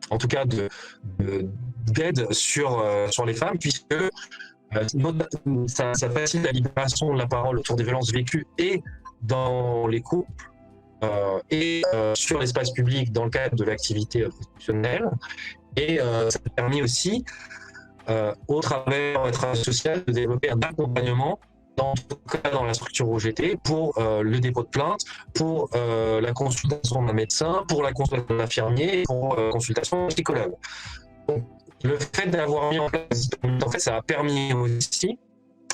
en tout cas d'aide sur les femmes, puisque ça facilite la libération de la parole autour des violences vécues et dans les couples, et sur l'espace public dans le cadre de l'activité professionnelle. Et ça a permis aussi au travers social de développer un accompagnement dans la structure OGT pour le dépôt de plainte, pour la consultation d'un médecin, pour la consultation d'un infirmier, pour consultation d'un psychologue. Donc, le fait d'avoir mis en place, en fait, ça a permis aussi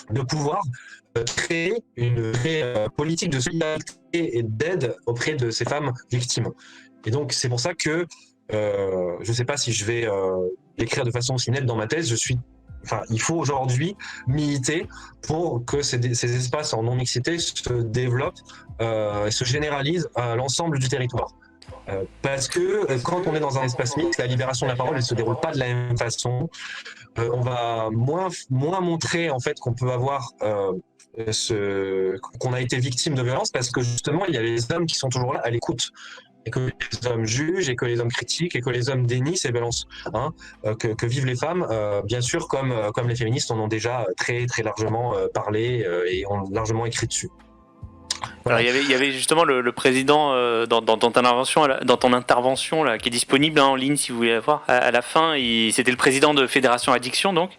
de pouvoir créer une vraie politique de solidarité et d'aide auprès de ces femmes victimes. Et donc, c'est pour ça que je ne sais pas si je vais l'écrire de façon aussi nette dans ma thèse. Il faut aujourd'hui militer pour que ces espaces en non-mixité se développent et se généralisent à l'ensemble du territoire. Parce que quand on est dans un espace mixte, la libération de la parole, elle se déroule pas de la même façon. On va moins montrer en fait qu'on peut avoir qu'on a été victime de violence, parce que justement il y a les hommes qui sont toujours là à l'écoute, et que les hommes jugent, et que les hommes critiquent, et que les hommes dénient ces violences, que vivent les femmes, bien sûr, comme les féministes en ont déjà très très largement parlé et ont largement écrit dessus. Voilà. Alors, il y avait justement le président dans ton intervention là, qui est disponible en ligne si vous voulez la voir. À la fin, c'était le président de Fédération Addiction, donc,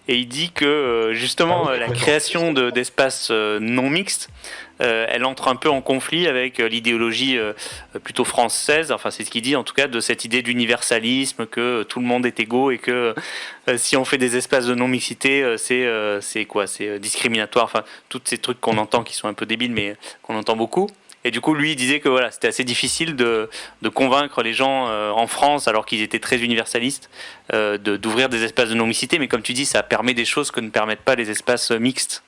et il dit que justement la création d'espaces non mixtes, elle entre un peu en conflit avec l'idéologie plutôt française. Enfin, c'est ce qu'il dit en tout cas, de cette idée d'universalisme, que tout le monde est égaux, et que si on fait des espaces de non mixité, c'est quoi, c'est discriminatoire. Enfin, tous ces trucs qu'on entend qui sont un peu débiles, mais qu'on entend beaucoup. Et du coup, lui, il disait que voilà, c'était assez difficile de convaincre les gens en France, alors qu'ils étaient très universalistes, d'ouvrir des espaces de non-mixité. Mais comme tu dis, ça permet des choses que ne permettent pas les espaces mixtes.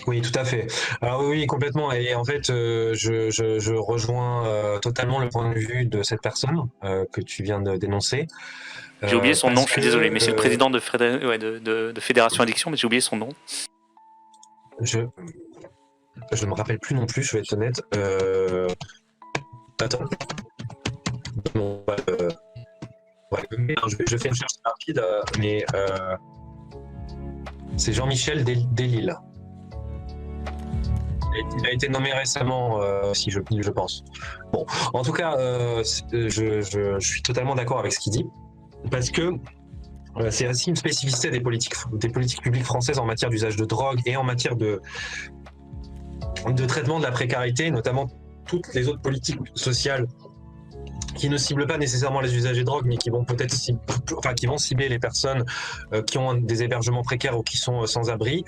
Oui, tout à fait. Alors oui, complètement. Et en fait, je rejoins totalement le point de vue de cette personne que tu viens de dénoncer. J'ai oublié son nom, je suis désolé, mais c'est le président de Fédération Addiction, mais j'ai oublié son nom. Je ne me rappelle plus non plus, je vais être honnête. Attends. Je fais une recherche rapide, mais c'est Jean-Michel Delisle. Il a été nommé récemment, si je pense. Bon, en tout cas, je suis totalement d'accord avec ce qu'il dit, parce que c'est aussi une spécificité des politiques publiques françaises en matière d'usage de drogue et en matière de traitement de la précarité, notamment toutes les autres politiques sociales qui ne ciblent pas nécessairement les usagers de drogue, mais qui vont peut-être cibler les personnes qui ont des hébergements précaires ou qui sont sans abri,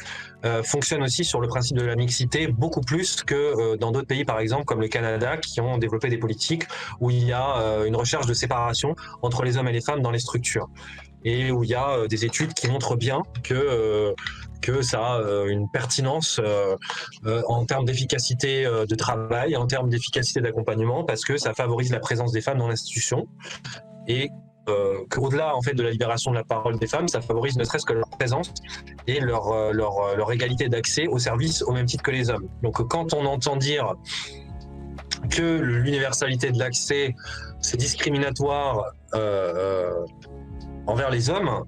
fonctionnent aussi sur le principe de la mixité, beaucoup plus que dans d'autres pays, par exemple, comme le Canada, qui ont développé des politiques où il y a une recherche de séparation entre les hommes et les femmes dans les structures, et où il y a des études qui montrent bien que ça a une pertinence en termes d'efficacité de travail, en termes d'efficacité d'accompagnement, parce que ça favorise la présence des femmes dans l'institution, et qu'au-delà en fait de la libération de la parole des femmes, ça favorise ne serait-ce que leur présence et leur égalité d'accès aux services au même titre que les hommes. Donc quand on entend dire que l'universalité de l'accès c'est discriminatoire envers les hommes,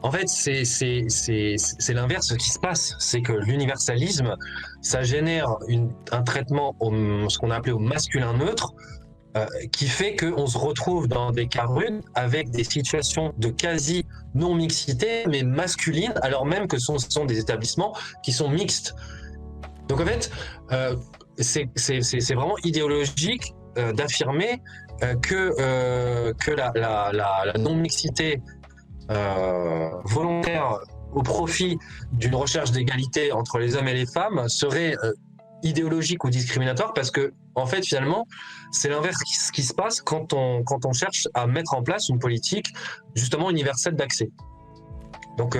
en fait, c'est l'inverse qui se passe. C'est que l'universalisme, ça génère un traitement, ce qu'on a appelé au masculin neutre, qui fait qu'on se retrouve dans des cas rudes avec des situations de quasi non-mixité, mais masculines, alors même que ce sont des établissements qui sont mixtes. Donc en fait, c'est vraiment idéologique d'affirmer que la non-mixité volontaire au profit d'une recherche d'égalité entre les hommes et les femmes serait idéologique ou discriminatoire, parce que en fait finalement c'est l'inverse qui se passe quand on cherche à mettre en place une politique justement universelle d'accès. Donc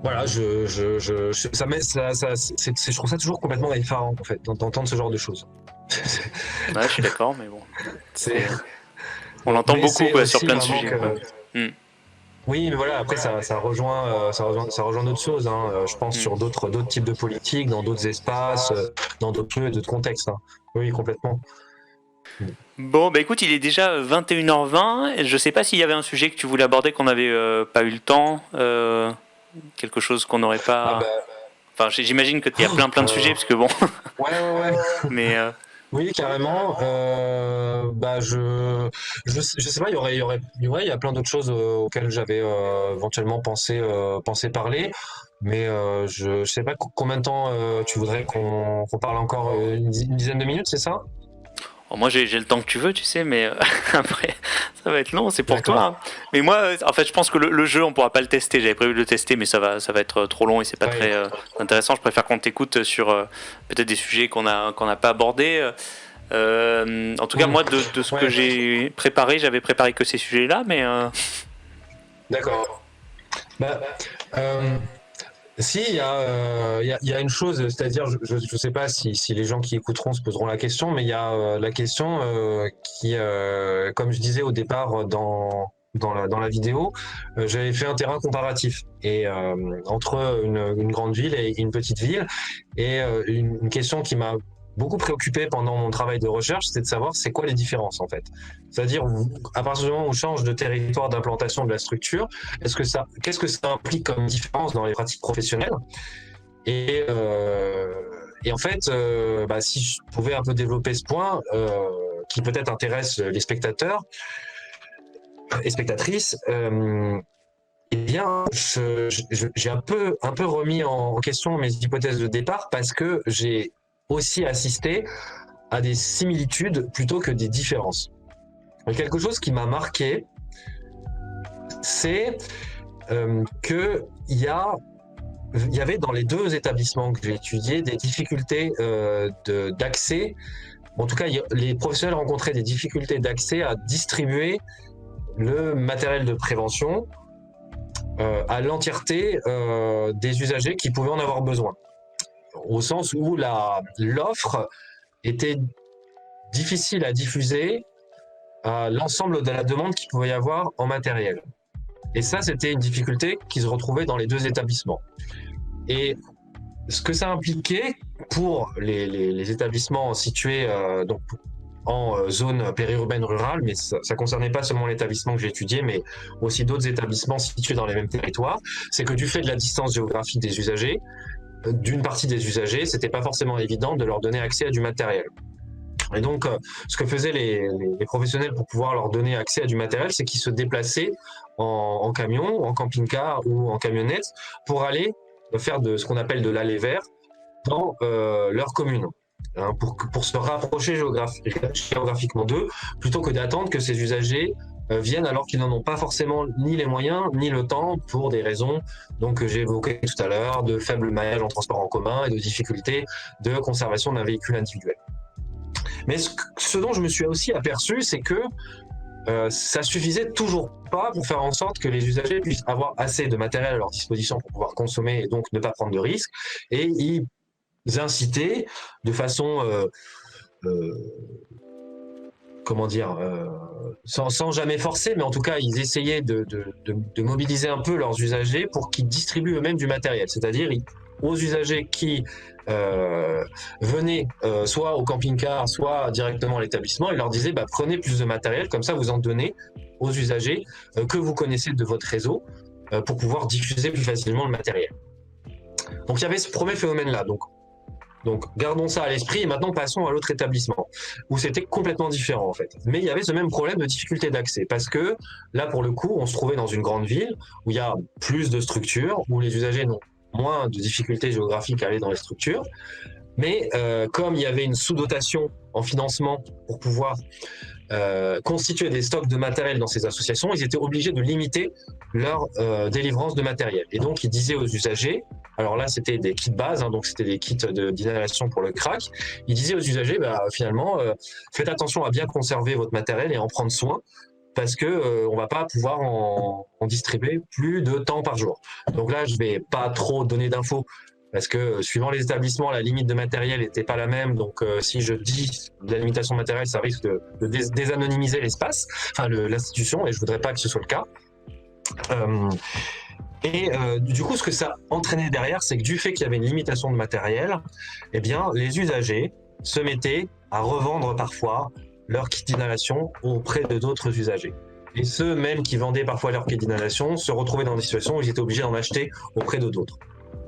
voilà, je trouve ça toujours complètement effarant en fait d'entendre ce genre de choses. Ouais, je suis d'accord, mais bon. On l'entend beaucoup sur plein de sujets. Oui, mais voilà, après ça rejoint d'autres choses, je pense, sur d'autres types de politiques, dans d'autres espaces, dans d'autres lieux et d'autres contextes. Oui, complètement. Bon, bah écoute, il est déjà 21h20. Je sais pas s'il y avait un sujet que tu voulais aborder qu'on n'avait pas eu le temps, quelque chose qu'on n'aurait pas... Enfin, j'imagine qu'il y a plein de sujets, parce que bon... Ouais. Mais... Oui, carrément. Je sais pas. Il y a plein d'autres choses auxquelles j'avais éventuellement pensé parler, mais je sais pas combien de temps tu voudrais qu'on parle encore, une dizaine de minutes, c'est ça? Moi, j'ai le temps que tu veux, tu sais, mais après, ça va être long, c'est pour toi. Mais moi, en fait, je pense que le jeu, on pourra pas le tester. J'avais prévu de le tester, mais ça va être trop long et c'est pas très intéressant. Je préfère qu'on t'écoute sur peut-être des sujets qu'on n'a pas abordés. En tout cas, moi, de ce que j'ai préparé, j'avais préparé que ces sujets-là, mais... D'accord. Si, il y a une chose, c'est-à-dire, je sais pas si les gens qui écouteront se poseront la question, mais il y a la question qui, comme je disais au départ dans la vidéo, j'avais fait un terrain comparatif et entre une grande ville et une petite ville, et une question qui m'a beaucoup préoccupé pendant mon travail de recherche, c'est de savoir c'est quoi les différences en fait. C'est-à-dire, à partir du moment où on change de territoire d'implantation de la structure, qu'est-ce que ça implique comme différence dans les pratiques professionnelles? Et en fait, si je pouvais un peu développer ce point, qui peut-être intéresse les spectateurs et spectatrices, eh bien, j'ai un peu remis en question mes hypothèses de départ parce que j'ai aussi assisté à des similitudes plutôt que des différences. Et quelque chose qui m'a marqué, c'est que il y avait dans les deux établissements que j'ai étudiés des difficultés d'accès. En tout cas, les professionnels rencontraient des difficultés d'accès à distribuer le matériel de prévention à l'entièreté des usagers qui pouvaient en avoir besoin. Au sens où l'offre était difficile à diffuser à l'ensemble de la demande qu'il pouvait y avoir en matériel. Et ça, c'était une difficulté qui se retrouvait dans les deux établissements. Et ce que ça impliquait pour les établissements situés donc en zone périurbaine rurale, mais ça concernait pas seulement l'établissement que j'ai étudié, mais aussi d'autres établissements situés dans les mêmes territoires, c'est que du fait de la distance géographique des usagers, d'une partie des usagers, c'était pas forcément évident de leur donner accès à du matériel. Et donc, ce que faisaient les professionnels pour pouvoir leur donner accès à du matériel, c'est qu'ils se déplaçaient en camion, en camping-car ou en camionnette pour aller faire de ce qu'on appelle de l'aller vers dans leur commune, hein, pour se rapprocher géographiquement d'eux, plutôt que d'attendre que ces usagers viennent alors qu'ils n'en ont pas forcément ni les moyens ni le temps pour des raisons donc que j'ai évoquées tout à l'heure, de faible maillage en transport en commun et de difficultés de conservation d'un véhicule individuel. Mais ce dont je me suis aussi aperçu, c'est que ça suffisait toujours pas pour faire en sorte que les usagers puissent avoir assez de matériel à leur disposition pour pouvoir consommer et donc ne pas prendre de risques, et ils inciter de façon comment dire, sans jamais forcer, mais en tout cas, ils essayaient de mobiliser un peu leurs usagers pour qu'ils distribuent eux-mêmes du matériel. C'est-à-dire aux usagers qui venaient soit au camping-car, soit directement à l'établissement, ils leur disaient prenez plus de matériel, comme ça vous en donnez aux usagers que vous connaissez de votre réseau pour pouvoir diffuser plus facilement le matériel. Donc il y avait ce premier phénomène-là. Donc, gardons ça à l'esprit et maintenant passons à l'autre établissement où c'était complètement différent en fait. Mais il y avait ce même problème de difficulté d'accès parce que là, pour le coup, on se trouvait dans une grande ville où il y a plus de structures, où les usagers n'ont moins de difficultés géographiques à aller dans les structures. Mais comme il y avait une sous-dotation en financement pour pouvoir constituer des stocks de matériel dans ces associations, ils étaient obligés de limiter leur délivrance de matériel. Et donc, ils disaient aux usagers, alors là, c'était des kits base, hein, donc c'était des kits d'inhalation pour le crack. Ils disaient aux usagers, finalement, faites attention à bien conserver votre matériel et en prendre soin, parce que on va pas pouvoir en distribuer plus de temps par jour. Donc là, je vais pas trop donner d'infos, parce que suivant les établissements, la limite de matériel n'était pas la même. Donc si je dis de la limitation de matériel, ça risque de désanonymiser l'espace, enfin l'institution, et je voudrais pas que ce soit le cas. Du coup, ce que ça entraînait derrière, c'est que du fait qu'il y avait une limitation de matériel, eh bien, les usagers se mettaient à revendre parfois leur kit d'inhalation auprès de d'autres usagers. Et ceux même qui vendaient parfois leur kit d'inhalation se retrouvaient dans des situations où ils étaient obligés d'en acheter auprès de d'autres.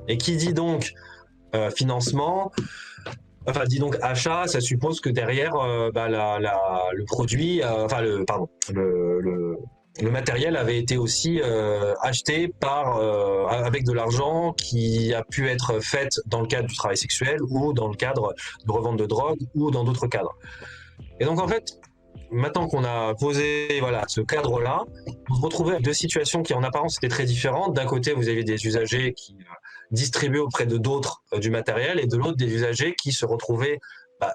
Et qui dit donc financement, enfin dit donc achat, ça suppose que derrière le produit, le matériel avait été aussi acheté avec de l'argent qui a pu être fait dans le cadre du travail sexuel ou dans le cadre de revente de drogue ou dans d'autres cadres. Et donc en fait, maintenant qu'on a posé ce cadre-là, on se retrouvait avec deux situations qui en apparence étaient très différentes. D'un côté, vous aviez des usagers qui distribuaient auprès de d'autres du matériel, et de l'autre, des usagers qui se retrouvaient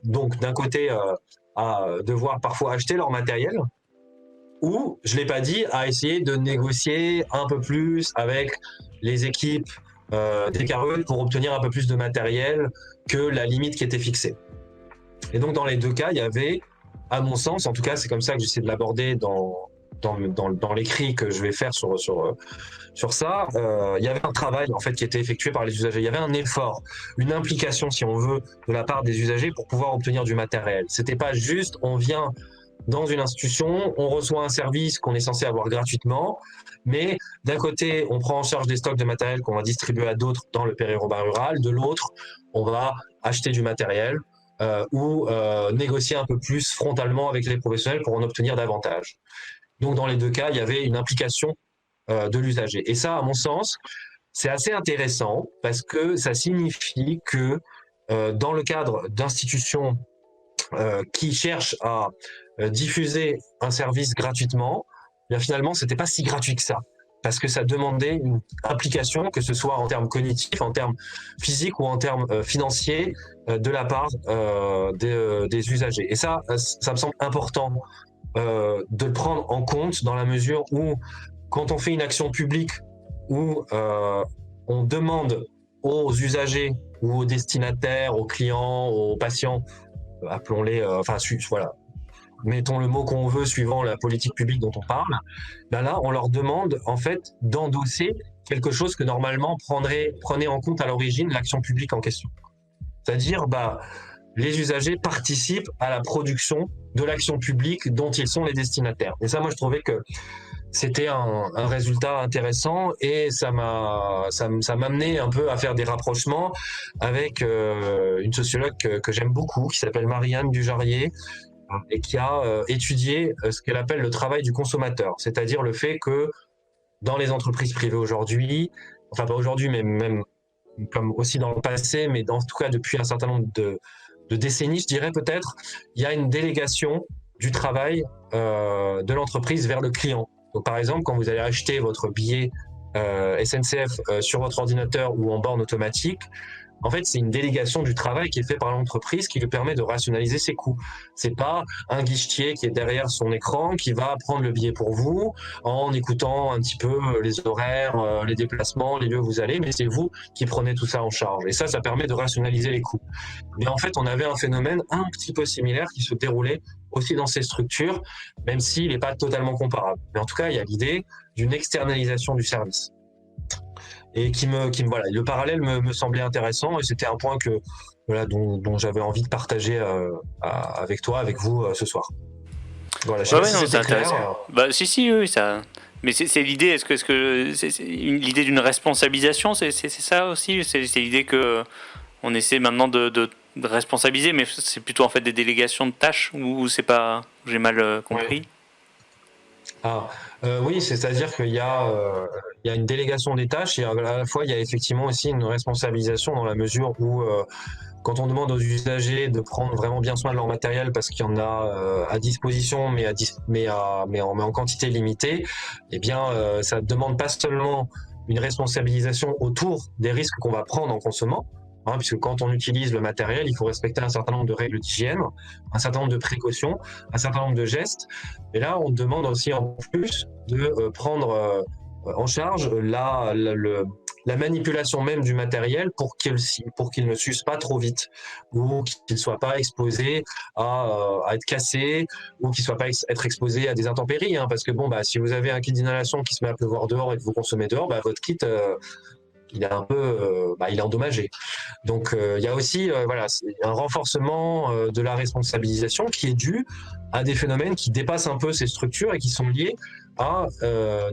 donc d'un côté à devoir parfois acheter leur matériel, ou, je l'ai pas dit, à essayer de négocier un peu plus avec les équipes des carruages pour obtenir un peu plus de matériel que la limite qui était fixée. Et donc dans les deux cas, il y avait, à mon sens, en tout cas c'est comme ça que j'essaie de l'aborder dans l'écrit que je vais faire sur ça, il y avait un travail en fait qui était effectué par les usagers. Il y avait un effort, une implication, si on veut, de la part des usagers pour pouvoir obtenir du matériel. C'était pas juste, on vient dans une institution, on reçoit un service qu'on est censé avoir gratuitement, mais d'un côté, on prend en charge des stocks de matériel qu'on va distribuer à d'autres dans le périurbain rural, de l'autre, on va acheter du matériel ou négocier un peu plus frontalement avec les professionnels pour en obtenir davantage. Donc dans les deux cas, il y avait une implication de l'usager. Et ça, à mon sens, c'est assez intéressant parce que ça signifie que dans le cadre d'institutions qui cherchent à diffuser un service gratuitement, bien finalement, c'était pas si gratuit que ça. Parce que ça demandait une implication, que ce soit en termes cognitifs, en termes physiques ou en termes financiers, de la part des usagers. Et ça me semble important de le prendre en compte dans la mesure où, quand on fait une action publique où on demande aux usagers ou aux destinataires, aux clients, aux patients, appelons-les, voilà, mettons le mot qu'on veut suivant la politique publique dont on parle, ben là, on leur demande en fait d'endosser quelque chose que normalement prenait en compte à l'origine l'action publique en question. C'est-à-dire, les usagers participent à la production de l'action publique dont ils sont les destinataires. Et ça, moi, je trouvais que c'était un résultat intéressant et ça m'amenait un peu à faire des rapprochements avec une sociologue que j'aime beaucoup, qui s'appelle Marianne Dujarier, et qui a étudié ce qu'elle appelle le travail du consommateur, c'est-à-dire le fait que dans les entreprises privées aujourd'hui, enfin pas aujourd'hui, mais même comme aussi dans le passé, mais en tout cas depuis un certain nombre de décennies, je dirais peut-être, il y a une délégation du travail de l'entreprise vers le client. Donc par exemple, quand vous allez acheter votre billet SNCF sur votre ordinateur ou en borne automatique, en fait, c'est une délégation du travail qui est fait par l'entreprise qui lui permet de rationaliser ses coûts. C'est pas un guichetier qui est derrière son écran qui va prendre le billet pour vous en écoutant un petit peu les horaires, les déplacements, les lieux où vous allez, mais c'est vous qui prenez tout ça en charge. Et ça permet de rationaliser les coûts. Mais en fait, on avait un phénomène un petit peu similaire qui se déroulait aussi dans ces structures, même s'il n'est pas totalement comparable. Mais en tout cas, il y a l'idée d'une externalisation du service. Et voilà, le parallèle me semblait intéressant et c'était un point que voilà dont j'avais envie de partager avec toi, avec vous ce soir. Voilà, je sais pas si c'est intéressant. Oui, ça. Mais c'est l'idée. Est-ce que c'est l'idée d'une responsabilisation, c'est ça aussi. C'est l'idée que on essaie maintenant de responsabiliser, mais c'est plutôt en fait des délégations de tâches ou c'est pas. J'ai mal compris. Ouais. Oui, c'est-à-dire qu'il y a une délégation des tâches et à la fois il y a effectivement aussi une responsabilisation dans la mesure où quand on demande aux usagers de prendre vraiment bien soin de leur matériel parce qu'il y en a à disposition mais en quantité limitée, eh bien ça demande pas seulement une responsabilisation autour des risques qu'on va prendre en consommant, puisque quand on utilise le matériel, il faut respecter un certain nombre de règles d'hygiène, un certain nombre de précautions, un certain nombre de gestes. Et là, on demande aussi en plus de prendre en charge la manipulation même du matériel pour qu'il ne s'use pas trop vite ou qu'il ne soit pas exposé à être cassé ou qu'il ne soit pas être exposé à des intempéries. Parce que si vous avez un kit d'inhalation qui se met à pleuvoir dehors et que vous consommez dehors, votre kit... il est un peu, il est endommagé. Donc il y a aussi un renforcement de la responsabilisation qui est dû à des phénomènes qui dépassent un peu ces structures et qui sont liés à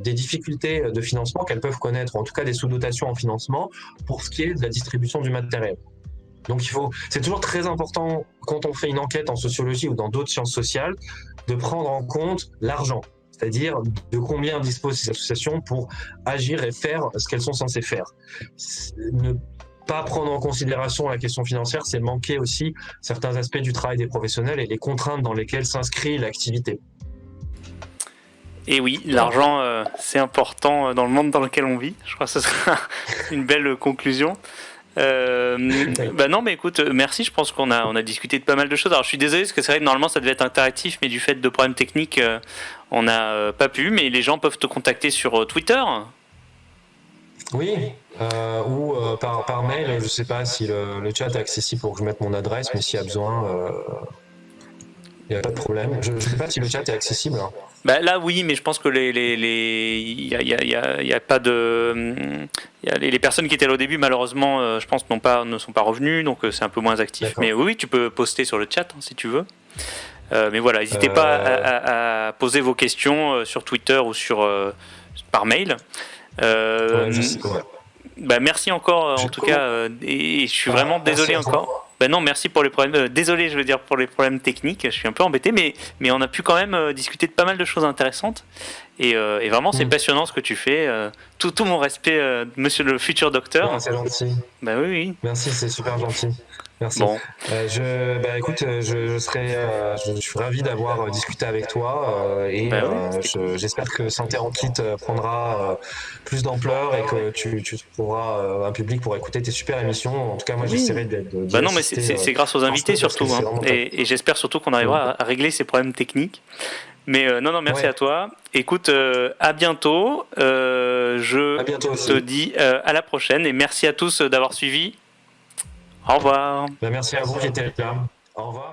des difficultés de financement qu'elles peuvent connaître, ou en tout cas des sous-dotations en financement pour ce qui est de la distribution du matériel. Donc c'est toujours très important quand on fait une enquête en sociologie ou dans d'autres sciences sociales de prendre en compte l'argent. C'est-à-dire de combien disposent ces associations pour agir et faire ce qu'elles sont censées faire. Ne pas prendre en considération la question financière, c'est manquer aussi certains aspects du travail des professionnels et les contraintes dans lesquelles s'inscrit l'activité. Et oui, l'argent, c'est important dans le monde dans lequel on vit. Je crois que ce sera une belle conclusion. Non mais écoute, merci, je pense qu'on a discuté de pas mal de choses. Alors je suis désolé parce que c'est vrai que normalement ça devait être interactif, mais du fait de problèmes techniques on n'a pas pu, mais les gens peuvent te contacter sur Twitter. Oui, ou par mail, je sais pas si le chat est accessible pour que je mette mon adresse, mais s'il y a besoin, il n'y a pas de problème. Je sais pas si le chat est accessible, hein. Bah, là, oui, mais je pense que il y a pas de, les personnes qui étaient là au début, malheureusement, je pense, ne sont pas revenues, donc c'est un peu moins actif. D'accord. Mais oui, tu peux poster sur le chat hein, si tu veux. Mais voilà, n'hésitez pas à poser vos questions sur Twitter ou par mail. Ouais, je sais, ouais. Bah, merci encore en tout cas, et je suis vraiment désolé encore. Ben non, merci pour les problèmes. Désolé, je veux dire, pour les problèmes techniques. Je suis un peu embêté, mais on a pu quand même discuter de pas mal de choses intéressantes. Et vraiment, c'est passionnant ce que tu fais. Tout mon respect, monsieur le futur docteur. Ouais, c'est gentil. Ben oui, oui. Merci, c'est super gentil. Merci. Bon. Écoute, je suis ravi d'avoir discuté avec toi j'espère que Santé en Kit prendra plus d'ampleur et que tu trouveras un public pour écouter tes super émissions. En tout cas, moi, j'essaierai d'y Bah non, mais assister, c'est grâce aux invités surtout. Hein. Et j'espère surtout qu'on arrivera à régler ces problèmes techniques. Mais non, merci à toi. Écoute, à bientôt. À bientôt te dis à la prochaine et merci à tous d'avoir suivi. Au revoir. Merci à vous qui étiez là. Au revoir.